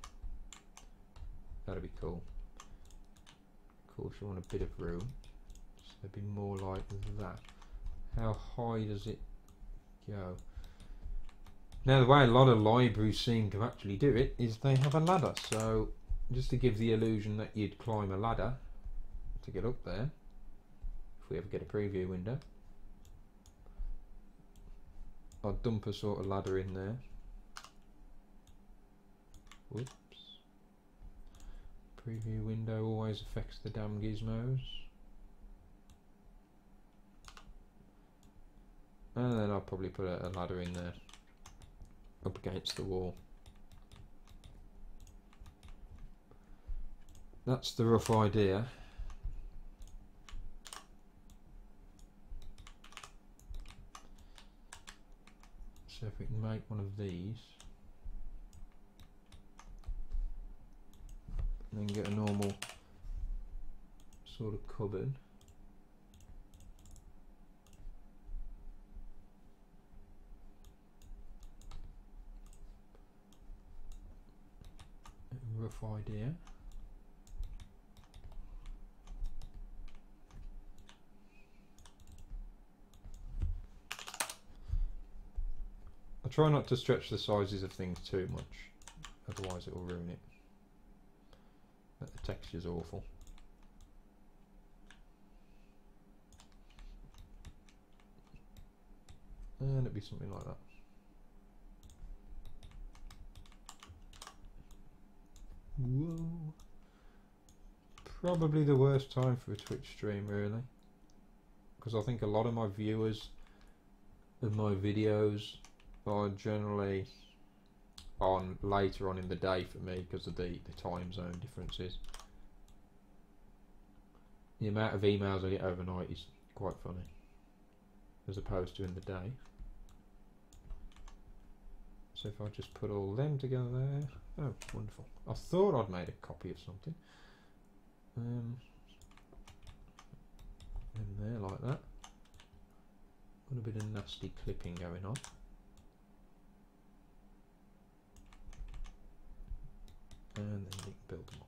That'd be cool. Of course you want a bit of room, so it'd be more like that. How high does it go? Now the way a lot of libraries seem to actually do it is they have a ladder, so just to give the illusion that you'd climb a ladder to get up there, if we ever get a preview window, I'll dump a sort of ladder in there. Whoops. Preview window always affects the damn gizmos. And then I'll probably put a ladder in there, up against the wall. That's the rough idea. So if we can make one of these, and then get a normal sort of cupboard. Rough idea. I try not to stretch the sizes of things too much, otherwise it will ruin it. But the texture's awful. And it'd be something like that. Whoa. Probably the worst time for a Twitch stream, really, because I think a lot of my viewers of my videos are generally on later on in the day for me because of the time zone differences. The amount of emails I get overnight is quite funny, as opposed to in the day. So if I just put all them together there, oh wonderful. I thought I'd made a copy of something. In there like that. Got a bit of nasty clipping going on. And then you can build them on.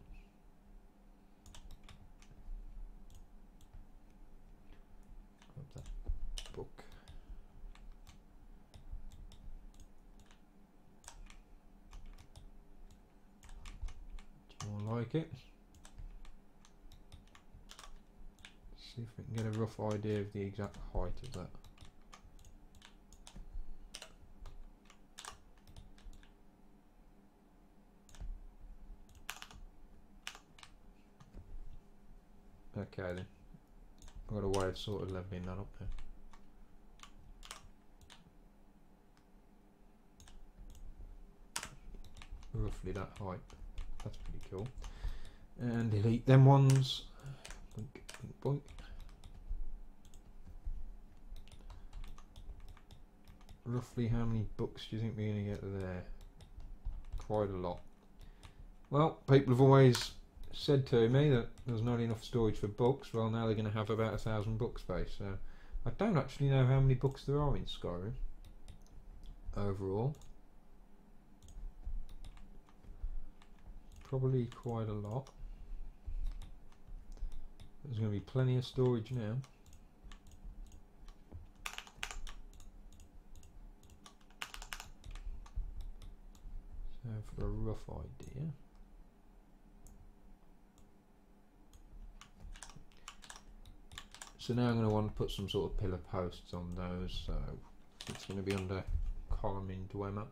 Grab that book. Do you more like it? See if we can get a rough idea of the exact height of that. Okay then, I've got a way of sort of leveling that up there. Roughly that height, that's pretty cool. And delete them ones. Boink, boink, boink. Roughly how many books do you think we're going to get there? Quite a lot. Well, people have always said to me that there's not enough storage for books. Well, now they're going to have about 1,000 book space. So I don't actually know how many books there are in Skyrim overall. Probably quite a lot. There's going to be plenty of storage now. So for a rough idea, so now I'm going to want to put some sort of pillar posts on those, so it's going to be under column in Dwemer.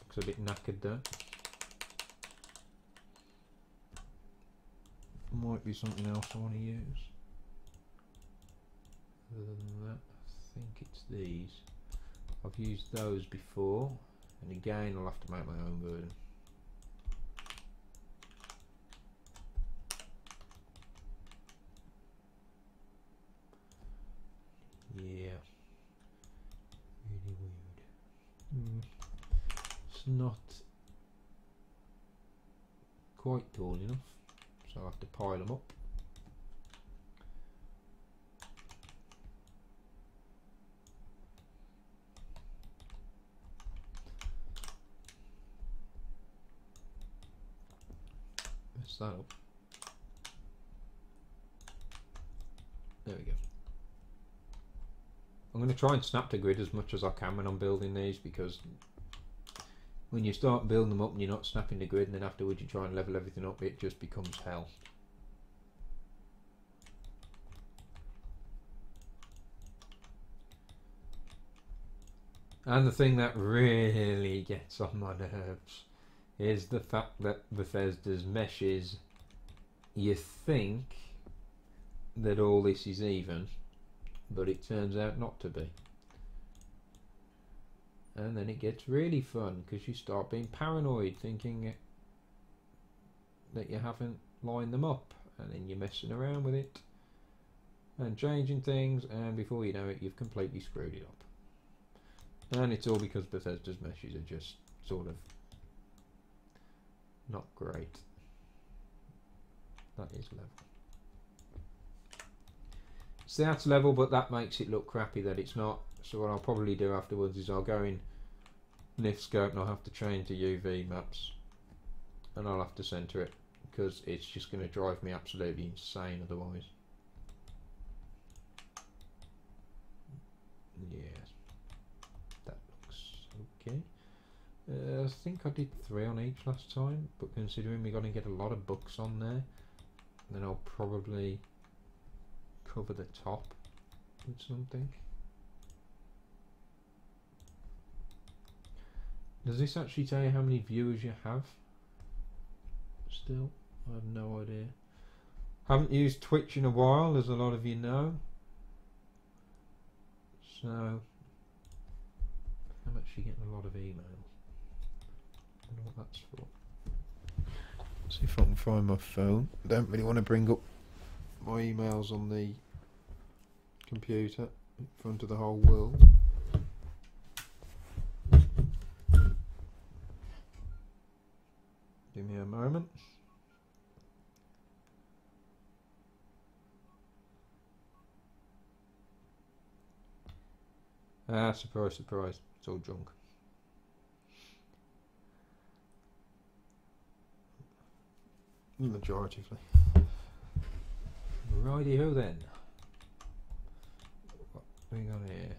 Looks a bit knackered there. Might be something else I want to use. Other than that, I think it's these. I've used those before, and again I'll have to make my own version. Yeah, really weird. It's not quite tall enough, so I have to pile them up. Mess that up. There we go. I'm going to try and snap to grid as much as I can when I'm building these, because when you start building them up and you're not snapping to grid, and then afterwards you try and level everything up, it just becomes hell. And the thing that really gets on my nerves is the fact that Bethesda's meshes, you think that all this is even, but it turns out not to be. And then it gets really fun because you start being paranoid, thinking that you haven't lined them up, and then you're messing around with it and changing things, and before you know it, you've completely screwed it up. And it's all because Bethesda's meshes are just sort of not great. That is level. So that's level, but that makes it look crappy that it's not. So what I'll probably do afterwards is I'll go in NIF scope and I'll have to change to UV maps, and I'll have to center it because it's just going to drive me absolutely insane otherwise. Yeah, that looks okay. I think I did 3 on each last time, but considering we're going to get a lot of books on there, then I'll probably cover the top with something. Does this actually tell you how many viewers you have? Still, I have no idea. Haven't used Twitch in a while, as a lot of you know. So, I'm actually getting a lot of emails. I don't know what that's for. See if I can find my phone. I don't really want to bring up my emails on the computer in front of the whole world. Give me a moment. Ah, surprise, surprise. It's all junk. Majoritively. Righty-ho then. What have we got here?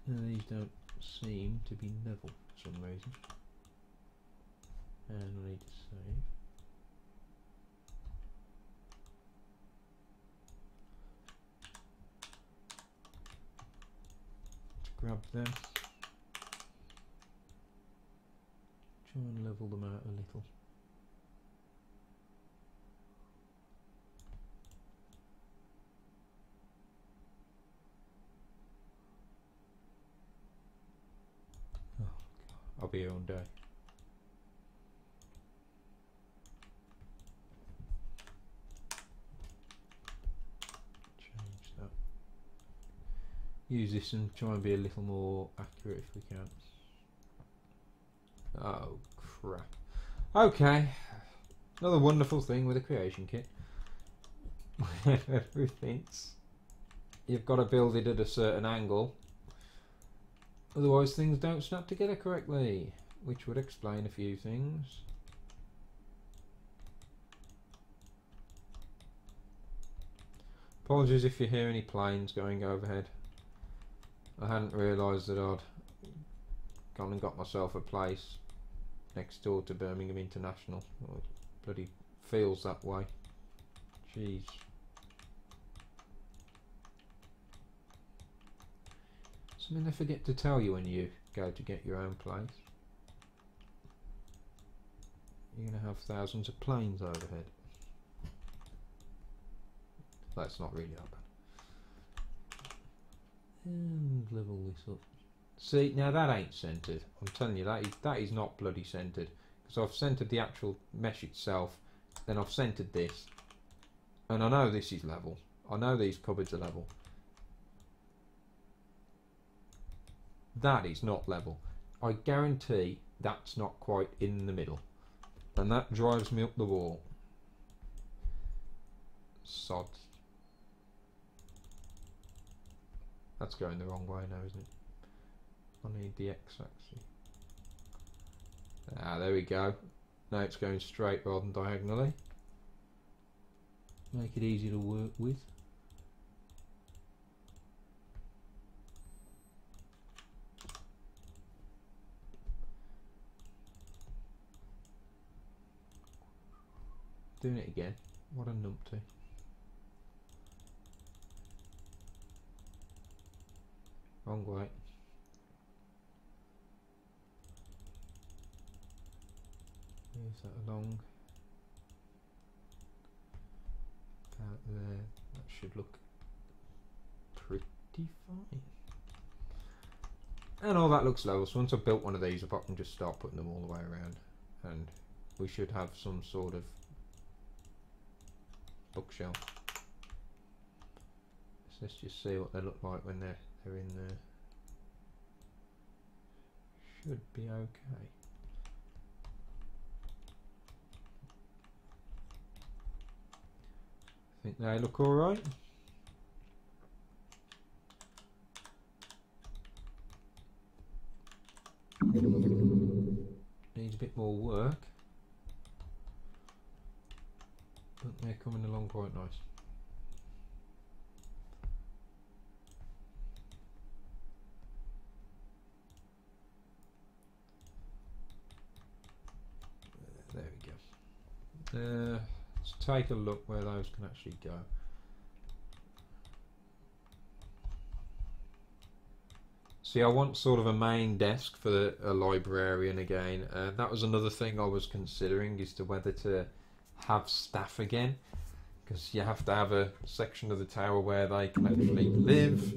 These don't seem to be level for some reason. And I need to save. Let's grab them. Try and level them out a little. Oh God, I'll be here all day. Use this and try and be a little more accurate if we can. Oh crap. Okay, another wonderful thing with a creation kit. Everything's, you've got to build it at a certain angle, otherwise things don't snap together correctly, which would explain a few things. Apologies if you hear any planes going overhead. I hadn't realised that I'd gone and got myself a place next door to Birmingham International. Oh, it bloody feels that way. Jeez. Something they forget to tell you when you go to get your own place. You're going to have thousands of planes overhead. That's not really that bad. And level this up. See, now that ain't centered. I'm telling you, that is not bloody centered, because I've centered the actual mesh itself, then I've centered this, and I know this is level. I know these cupboards are level. That is not level. I guarantee that's not quite in the middle, and that drives me up the wall. Sod. That's going the wrong way now, isn't it? I need the x-axis. Ah, there we go. Now it's going straight rather than diagonally. Make it easy to work with. doing it again. What a numpty. Wrong way. Move that along. About there. That should look pretty fine. And all that looks level. So once I've built one of these up, I can just start putting them all the way around. And we should have some sort of bookshelf. So let's just see what they look like when they're in there. Should be okay. I think they look alright. Needs a bit more work, but they're coming along quite nice. There we go. Let's take a look where those can actually go. See, I want sort of a main desk for a librarian again. That was another thing I was considering, as to whether to have staff again, because you have to have a section of the tower where they can actually live,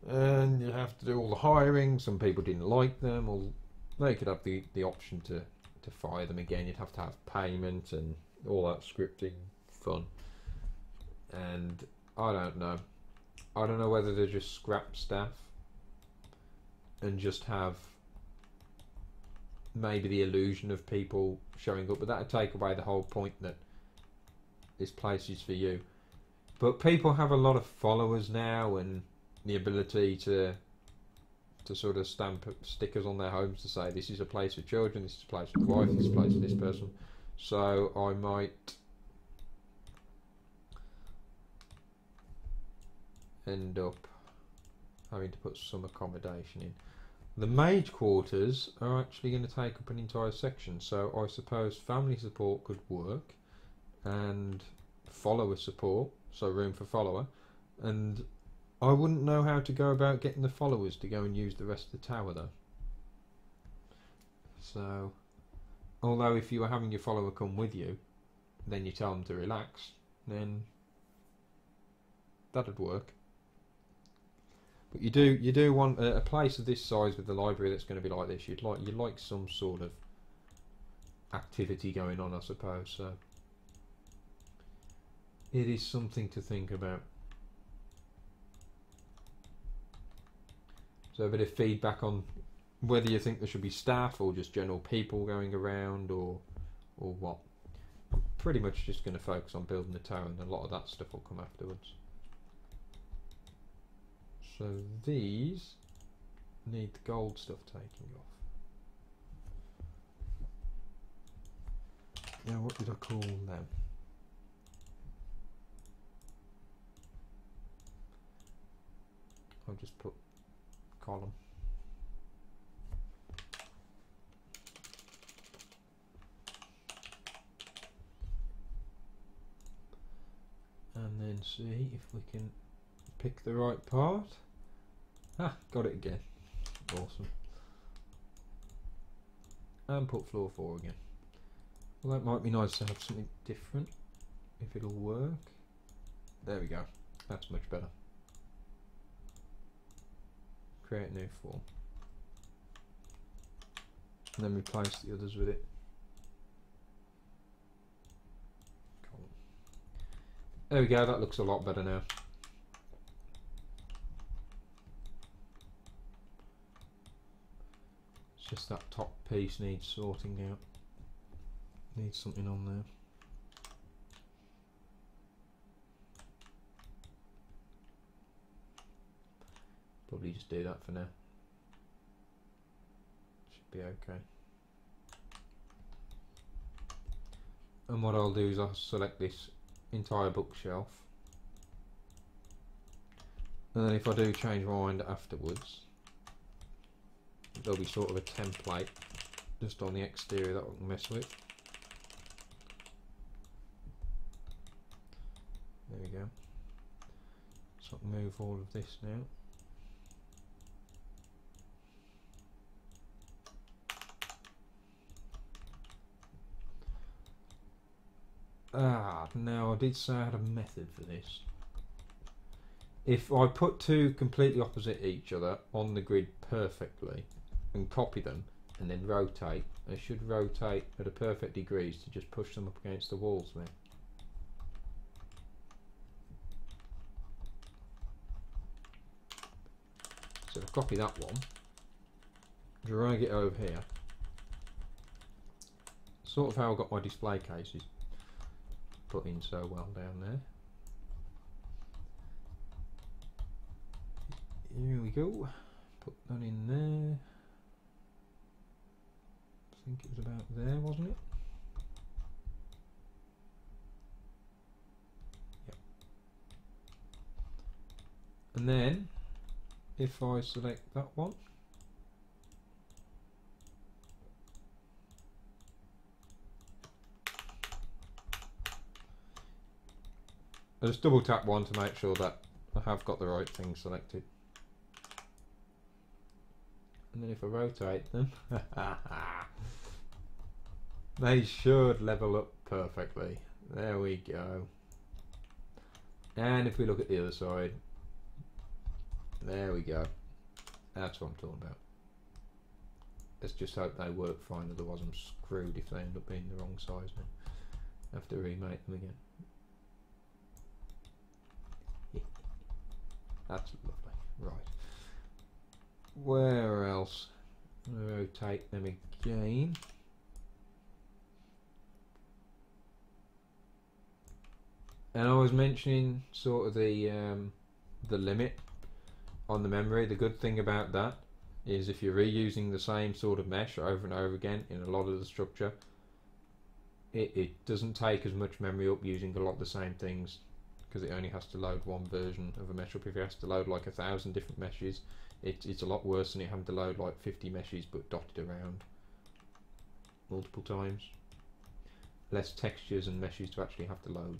and you have to do all the hiring. Some people didn't like them, or they could have the option to fire them again. You'd have to have payment and all that scripting fun. And I don't know whether to just scrap staff and just have maybe the illusion of people showing up, but that would take away the whole point that this place is for you. But people have a lot of followers now, and the ability to sort of stamp stickers on their homes to say this is a place for children, this is a place for the wife, this is a place for this person. So I might end up having to put some accommodation in. The mage quarters are actually going to take up an entire section, so I suppose family support could work, and follower support, so room for follower, and I wouldn't know how to go about getting the followers to go and use the rest of the tower though. So, although if you were having your follower come with you, then you tell them to relax, then that'd work. But you do want a place of this size with the library that's going to be like this. You'd like some sort of activity going on, I suppose. So it is something to think about. So a bit of feedback on whether you think there should be staff or just general people going around, or what. I'm pretty much just going to focus on building the tower, and a lot of that stuff will come afterwards. So these need the gold stuff taking off. Now what did I call them? I'll just put column. And then see if we can pick the right part. Ah, got it again. Awesome. And put floor 4 again. Well, that might be nice to have something different, if it'll work. There we go. That's much better. Create new form. And then replace the others with it. Cool. There we go, that looks a lot better now. Just that top piece needs sorting out. Needs something on there. Probably just do that for now. Should be okay. And what I'll do is I'll select this entire bookshelf. And then if I do change my mind afterwards, there'll be sort of a template just on the exterior that I can mess with. So I can move all of this now. Now I did say I had a method for this. If I put two completely opposite each other on the grid perfectly and copy them and then rotate, they should rotate at a perfect degrees to just push them up against the walls there. So if I copy that one, drag it over here, sort of how I got my display cases put in so well down there. Here we go, put that in there. I think it was about there, wasn't it? Yep. And then if I select that one, I just double tap one to make sure that I have got the right thing selected. And then if I rotate them, they should level up perfectly. There we go. And if we look at the other side, there we go. That's what I'm talking about. Let's just hope they work fine, otherwise I'm screwed if they end up being the wrong size now. I have to remake them again. That's lovely. Right. Where else? Rotate them again. And I was mentioning sort of the limit on the memory. The good thing about that is if you're reusing the same sort of mesh over and over again in a lot of the structure, it doesn't take as much memory up using a lot of the same things, because it only has to load one version of a mesh up. If it has to load like 1,000 different meshes, it's a lot worse than it having to load like 50 meshes but dotted around multiple times. Less textures and meshes to actually have to load.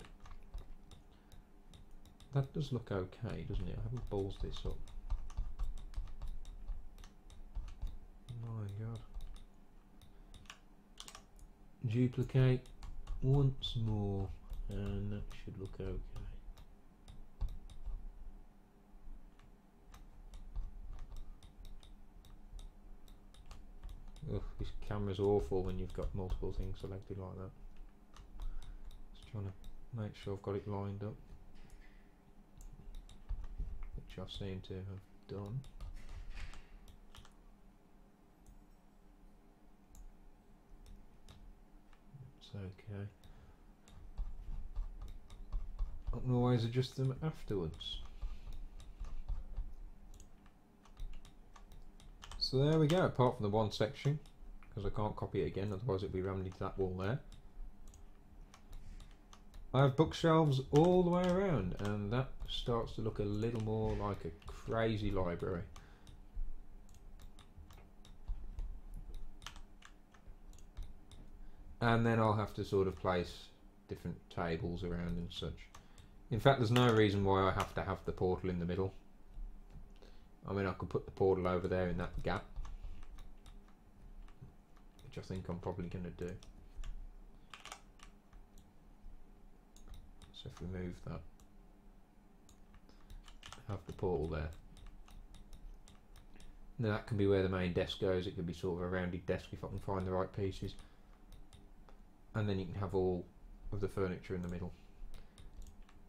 That does look okay, doesn't it? I haven't ballsed this up. My god. Duplicate once more, and that should look okay. Ugh, this camera's awful when you've got multiple things selected like that. Just trying to make sure I've got it lined up, which I seem to have done. It's okay. I can always adjust them afterwards. So there we go, apart from the one section, because I can't copy it again, otherwise it'll be rammed into that wall there. I have bookshelves all the way around, and that starts to look a little more like a crazy library. And then I'll have to sort of place different tables around and such. In fact, there's no reason why I have to have the portal in the middle. I mean, I could put the portal over there in that gap, which I think I'm probably going to do. So if we move that, have the portal there. Now that can be where the main desk goes. It could be sort of a rounded desk if I can find the right pieces. And then you can have all of the furniture in the middle.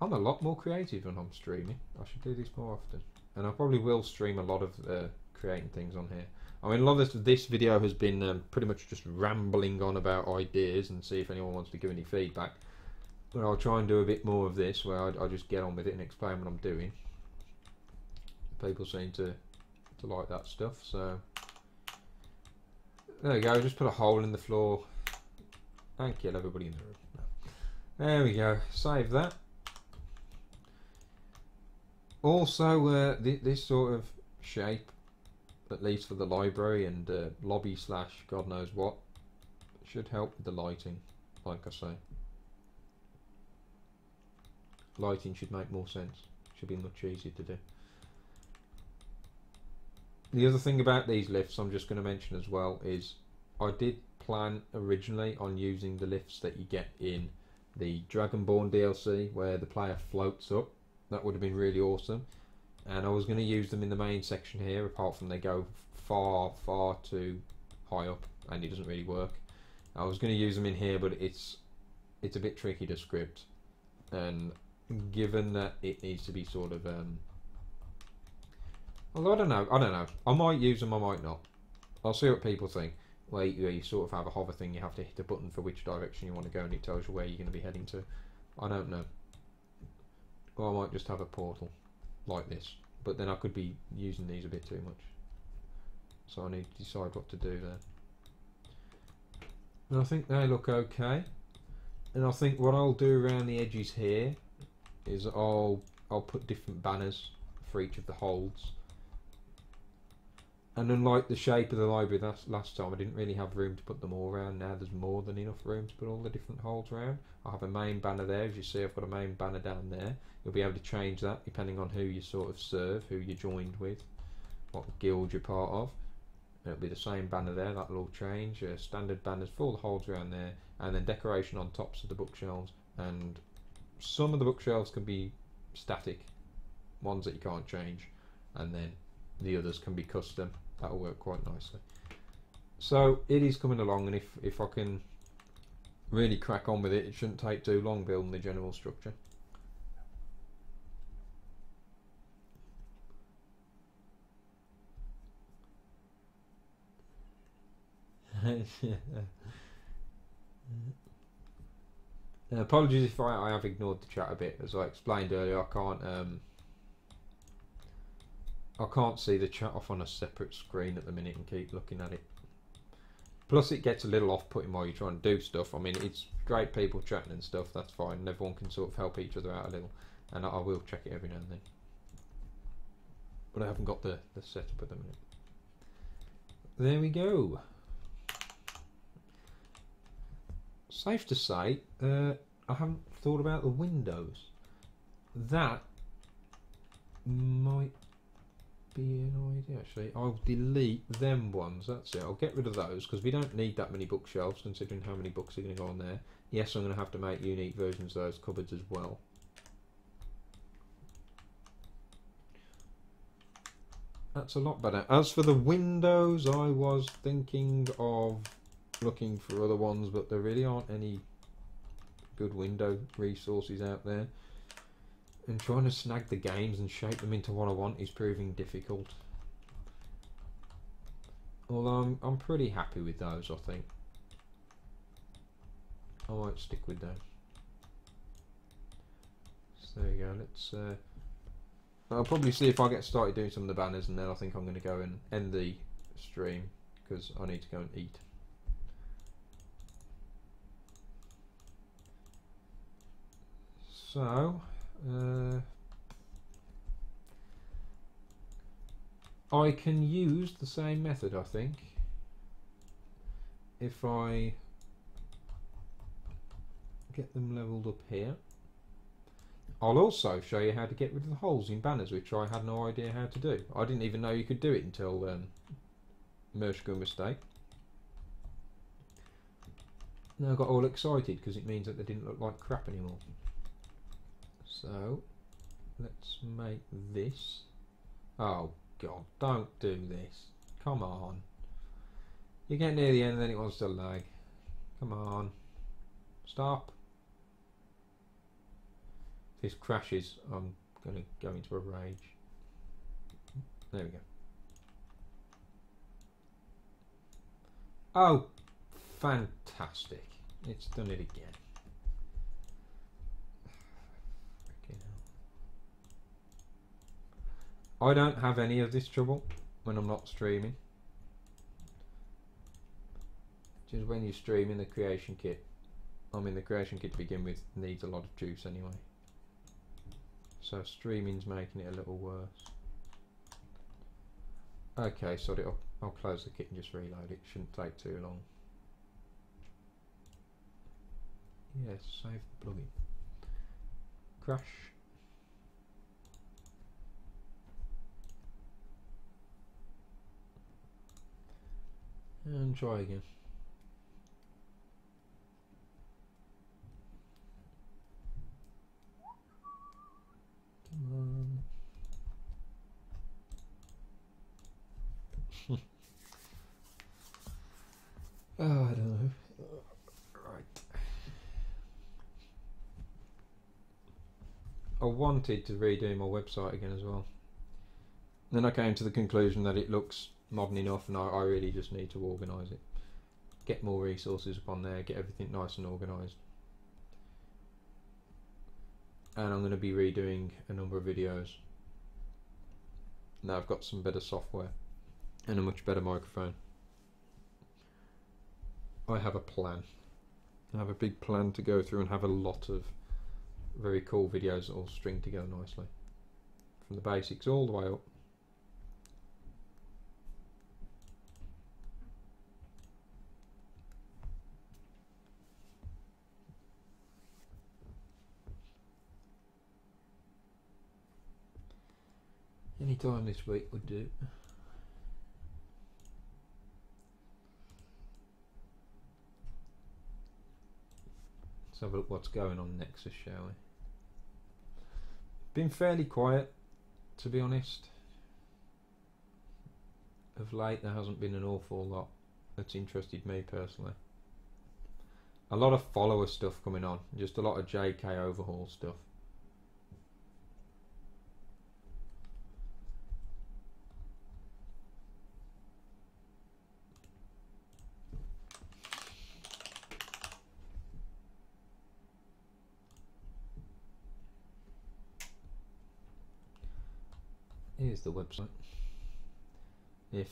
I'm a lot more creative when I'm streaming. I should do this more often. And I probably will stream a lot of creating things on here. I mean, a lot of this video has been pretty much just rambling on about ideas and see if anyone wants to give any feedback. But I'll try and do a bit more of this where I just get on with it and explain what I'm doing. People seem to like that stuff, so there we go. Just put a hole in the floor and kill everybody in the room. There we go. Save that. Also, this sort of shape, at least for the library and lobby slash God knows what, should help with the lighting, like I say. Lighting should make more sense. should be much easier to do. The other thing about these lifts I'm just going to mention as well is I did plan originally on using the lifts that you get in the Dragonborn DLC where the player floats up. That would have been really awesome, and I was going to use them in the main section here, apart from they go far too high up and it doesn't really work. I was going to use them in here, but it's a bit tricky to script, and given that it needs to be sort of well, I don't know, I might use them, I might not. I'll see what people think. Where you sort of have a hover thing, you have to hit a button for which direction you want to go and it tells you where you're going to be heading to. I don't know. Or I might just have a portal like this, but then I could be using these a bit too much, so I need to decide what to do there. And I think they look okay, and I think what I'll do around the edges here is I'll put different banners for each of the holds. And unlike the shape of the library last time, I didn't really have room to put them all around. Now there's more than enough room to put all the different holds around. I have a main banner there. As you see, I've got a main banner down there. You'll be able to change that depending on who you sort of serve, who you're joined with, what guild you're part of. It'll be the same banner there. That'll all change. Standard banners for all the holds around there, and then decoration on tops of the bookshelves. And some of the bookshelves can be static, ones that you can't change, and then the others can be custom. That'll work quite nicely. So it is coming along, and if I can really crack on with it, it shouldn't take too long building the general structure. Apologies if I have ignored the chat a bit. As I explained earlier, I can't see the chat off on a separate screen at the minute and keep looking at it. Plus it gets a little off-putting while you're trying to do stuff. I mean, it's great people chatting and stuff, that's fine, and everyone can sort of help each other out a little, and I will check it every now and then. But I haven't got the setup at the minute. There we go. Safe to say, I haven't thought about the windows. That might be an idea actually. I'll delete them ones, that's it. I'll get rid of those because we don't need that many bookshelves considering how many books are going to go on there. Yes, I'm going to have to make unique versions of those cupboards as well. That's a lot better. As for the windows, I was thinking of looking for other ones, but there really aren't any good window resources out there. And trying to snag the games and shape them into what I want is proving difficult. Although I'm pretty happy with those, I think. I might stick with those. So there you go, let's... I'll probably see if I get started doing some of the banners, and then I think I'm going to go and end the stream, because I need to go and eat. So... I can use the same method, I think, if I get them leveled up here. I'll also show you how to get rid of the holes in banners, which I had no idea how to do. I didn't even know you could do it until Mershgun Mistake. And I got all excited because it means that they didn't look like crap anymore. So let's make this. Oh god, don't do this. Come on. You get near the end and then it wants to lag. Come on. Stop. If this crashes, I'm going to go into a rage. There we go. Oh, fantastic. It's done it again. I don't have any of this trouble when I'm not streaming. Just when you stream in the creation kit. I mean, the creation kit to begin with needs a lot of juice anyway. So streaming's making it a little worse. Okay, sod it up. I'll close the kit and just reload it. Shouldn't take too long. Yes, save the plugin. Crash. And try again. Come on. Oh, I don't know. Right. I wanted to redo my website again as well. Then I came to the conclusion that it looks modern enough and I really just need to organise it. Get more resources up on there, get everything nice and organised. And I'm going to be redoing a number of videos. Now I've got some better software and a much better microphone. I have a plan. I have a big plan to go through and have a lot of very cool videos that all string together nicely. From the basics all the way up. Any time this week would do. Let's have a look what's going on Nexus, shall we? Been fairly quiet, to be honest. Of late there hasn't been an awful lot that's interested me personally. A lot of follower stuff coming on, just a lot of JK overhaul stuff. Here's the website. If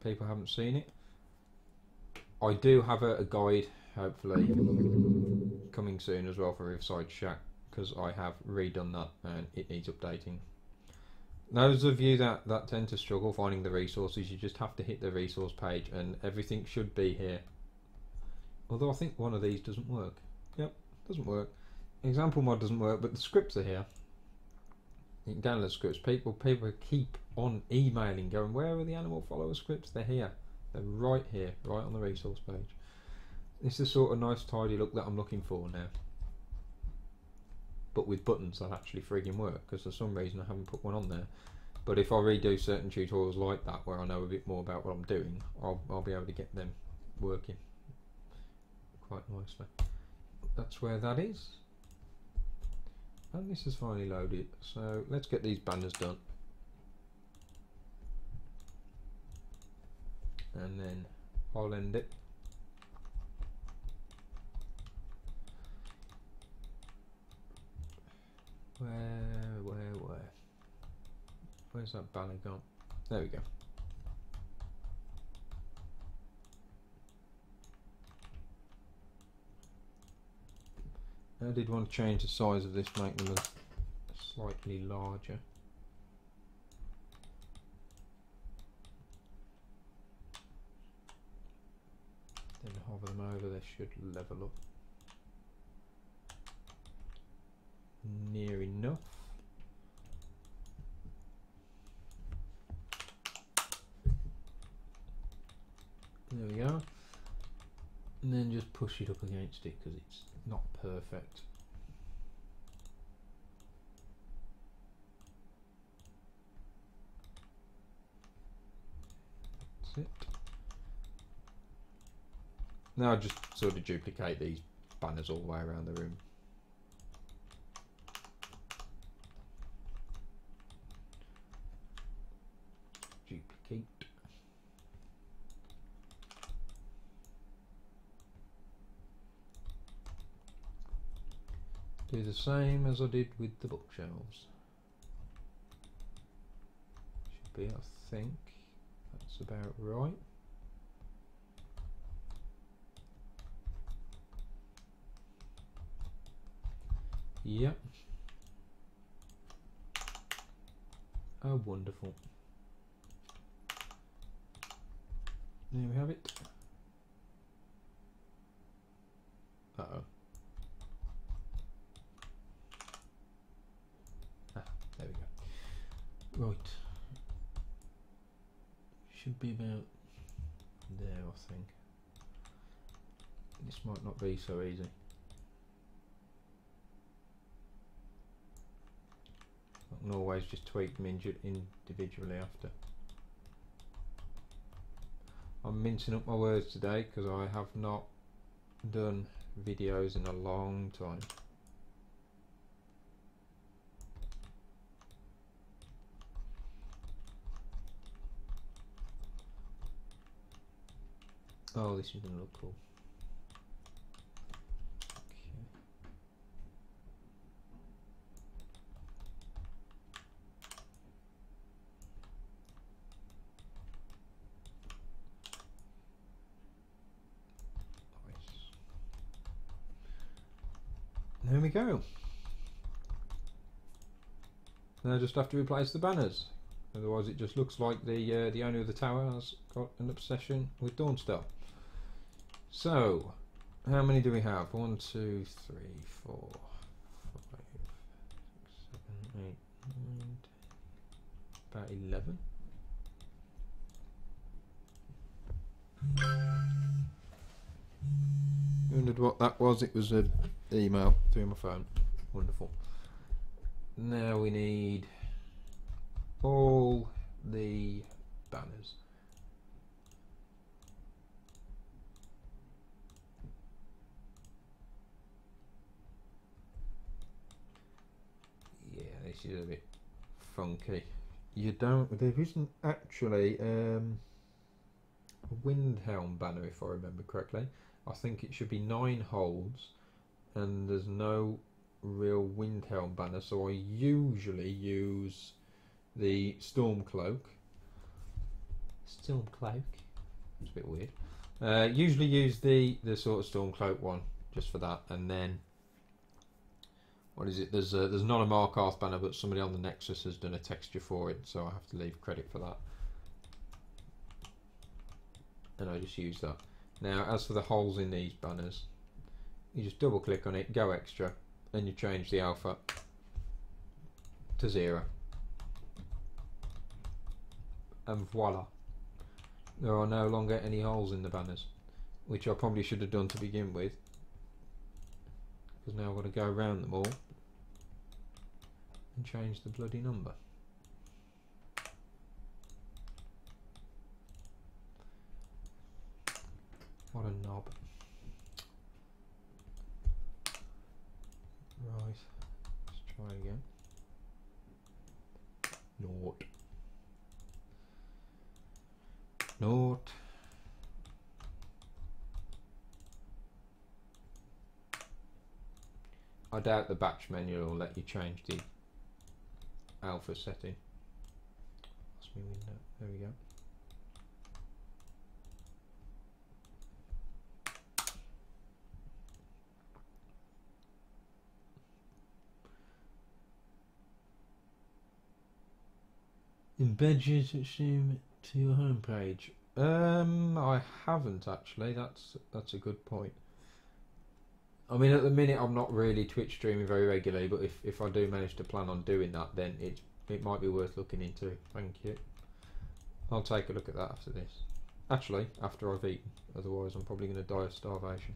people haven't seen it, I do have a guide, hopefully, coming soon as well for Riverside Shack, because I have redone that and it needs updating. Those of you that tend to struggle finding the resources, you just have to hit the resource page and everything should be here. Although I think one of these doesn't work. Yep, doesn't work. Example mod doesn't work, but the scripts are here. You can download scripts. People keep on emailing, going, where are the animal follower scripts? They're here. They're right here, right on the resource page. It's the sort of nice tidy look that I'm looking for now. But with buttons that actually frigging work, because for some reason I haven't put one on there. But if I redo certain tutorials like that, where I know a bit more about what I'm doing, I'll be able to get them working quite nicely. That's where that is. And this is finally loaded, so let's get these banners done. And then I'll end it. Where's that banner gone? There we go. I did want to change the size of this, make them slightly larger. Then hover them over, they should level up. Near enough. There we go. And then just push it up against it because it's not perfect. That's it. Now I just sort of duplicate these banners all the way around the room. Duplicate. Do the same as I did with the bookshelves. Should be, I think, that's about right. Yep. Oh, wonderful. There we have it. Uh-oh. There we go. Right. Should be about there, I think. This might not be so easy. I can always just tweak them individually after. I'm mincing up my words today because I have not done videos in a long time. Oh, this is going to look cool. There we go. Now I just have to replace the banners. Otherwise it just looks like the owner of the tower has got an obsession with Dawnstar. So, how many do we have? 1, 2, 3, 4, 5, 6, 7, 8, 9, about 11. Wondered what that was. It was an email through my phone. Wonderful. Now we need all the banners. Yeah, this is a bit funky. There isn't actually a Windhelm banner, if I remember correctly. I think it should be 9 holes, and there's no real Windhelm banner, so I usually use the Stormcloak. Stormcloak? It's a bit weird. Usually use the sort of Stormcloak one, just for that, and then what is it? There's not a Markarth banner, but somebody on the Nexus has done a texture for it, so I have to leave credit for that. And I just use that. Now, as for the holes in these banners, you just double click on it, go extra, and you change the alpha to 0. And voila. There are no longer any holes in the banners, which I probably should have done to begin with, because now I've got to go around them all and change the bloody number. What a knob. Right, let's try again. Naught. Naught. I doubt the batch menu will let you change the alpha setting. That's my window. There we go. Embed your stream to your homepage. I haven't actually. That's a good point. I mean, at the minute I'm not really Twitch streaming very regularly, but if I do manage to plan on doing that, then it might be worth looking into. Thank you. I'll take a look at that after this. Actually, after I've eaten. Otherwise, I'm probably going to die of starvation.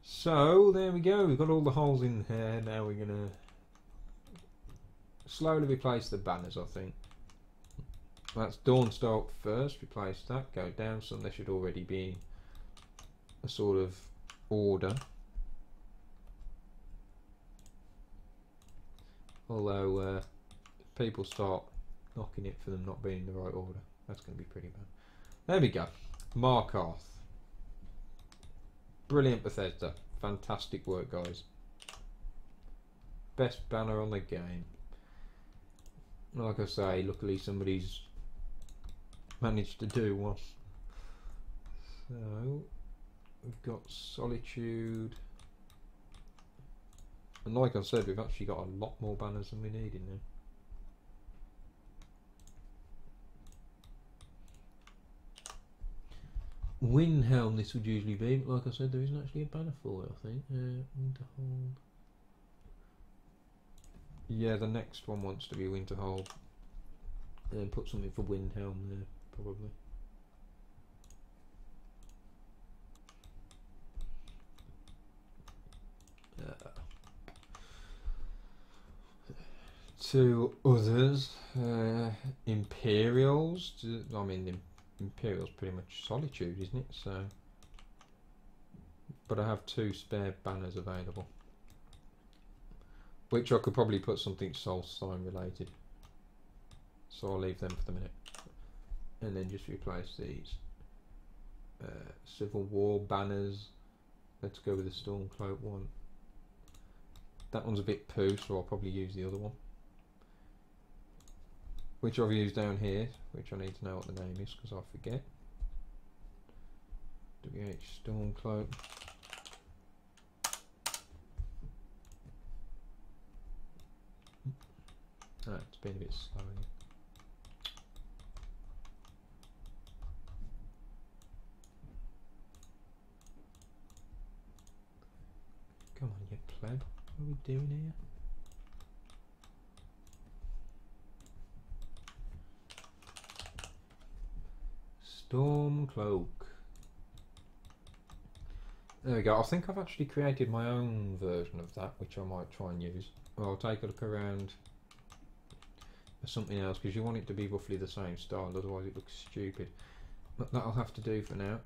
So there we go. We've got all the holes in here. Now we're going to slowly replace the banners, I think. That's Dawnstar first, replace that, go down some, there should already be a sort of order. Although if people start knocking it for them not being in the right order, that's going to be pretty bad. There we go, Markarth. Brilliant Bethesda, fantastic work guys. Best banner on the game. Like I say, luckily somebody's managed to do one. So we've got Solitude, and like I said, we've actually got a lot more banners than we need in there. Windhelm this would usually be, but like I said, there isn't actually a banner for it, I think. Winterhold. Yeah, the next one wants to be Winterhold. And then put something for Windhelm there, probably. to others. Imperials. I mean, Imperial's pretty much Solitude, isn't it? So, but I have 2 spare banners available, which I could probably put something Soul Sign related. So I'll leave them for the minute, and then just replace these Civil War banners. Let's go with the Stormcloak one. That one's a bit poo, so I'll probably use the other one, which I've used down here, which I need to know what the name is because I forget. WH Stormcloak. Oh, it's been a bit slow again. Come on, you pleb. What are we doing here? Stormcloak. There we go. I think I've actually created my own version of that, which I might try and use. Well, I'll take a look around for something else, because you want it to be roughly the same style, otherwise it looks stupid. But that'll have to do for now.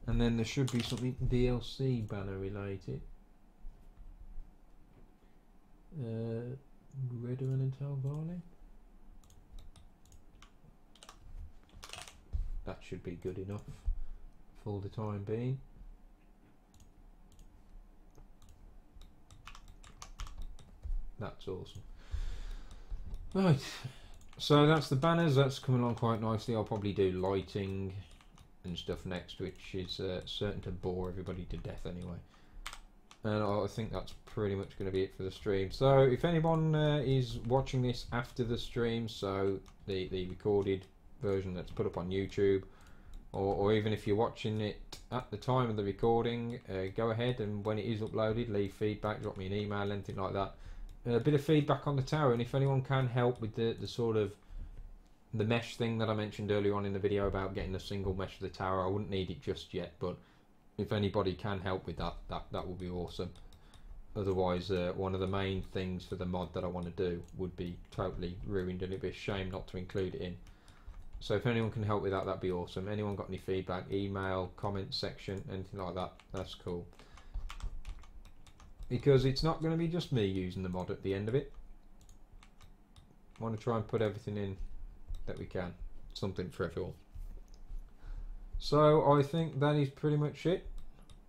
And then there should be something DLC banner related. Redderman and Talvani. That should be good enough for the time being. That's awesome. Right, so that's the banners. That's coming along quite nicely. I'll probably do lighting and stuff next, which is certain to bore everybody to death anyway. And I think that's pretty much going to be it for the stream. So if anyone is watching this after the stream, so the recorded version that's put up on YouTube, or even if you're watching it at the time of the recording, go ahead and when it is uploaded, leave feedback, drop me an email, anything like that. A bit of feedback on the tower, and if anyone can help with the sort of the mesh thing that I mentioned earlier on in the video about getting a single mesh of the tower, I wouldn't need it just yet, but if anybody can help with that, that would be awesome. Otherwise, one of the main things for the mod that I want to do would be totally ruined, and it'd be a shame not to include it in. So if anyone can help with that, that'd be awesome. Anyone got any feedback, email, comment section, anything like that, that's cool. Because it's not going to be just me using the mod at the end of it. I want to try and put everything in that we can. Something for everyone. So I think that is pretty much it.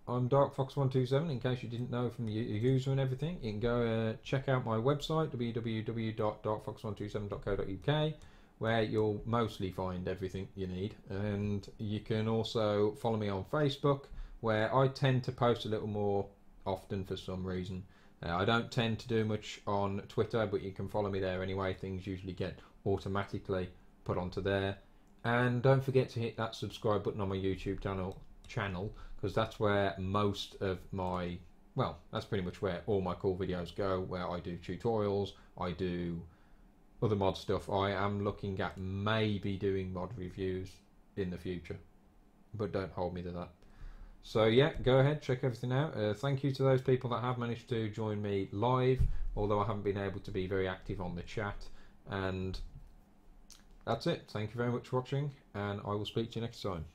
I'm DarkFox127, in case you didn't know from the user and everything. You can go check out my website, www.darkfox127.co.uk, where you'll mostly find everything you need. And you can also follow me on Facebook, where I tend to post a little more often for some reason. I don't tend to do much on Twitter, but you can follow me there anyway. Things usually get automatically put onto there. And don't forget to hit that subscribe button on my YouTube channel, because that's where most of my, well, that's pretty much where all my cool videos go, where I do tutorials, I do other mod stuff. I am looking at maybe doing mod reviews in the future, but don't hold me to that. So yeah, go ahead, check everything out. Thank you to those people that have managed to join me live, although I haven't been able to be very active on the chat. And that's it. Thank you very much for watching, and I will speak to you next time.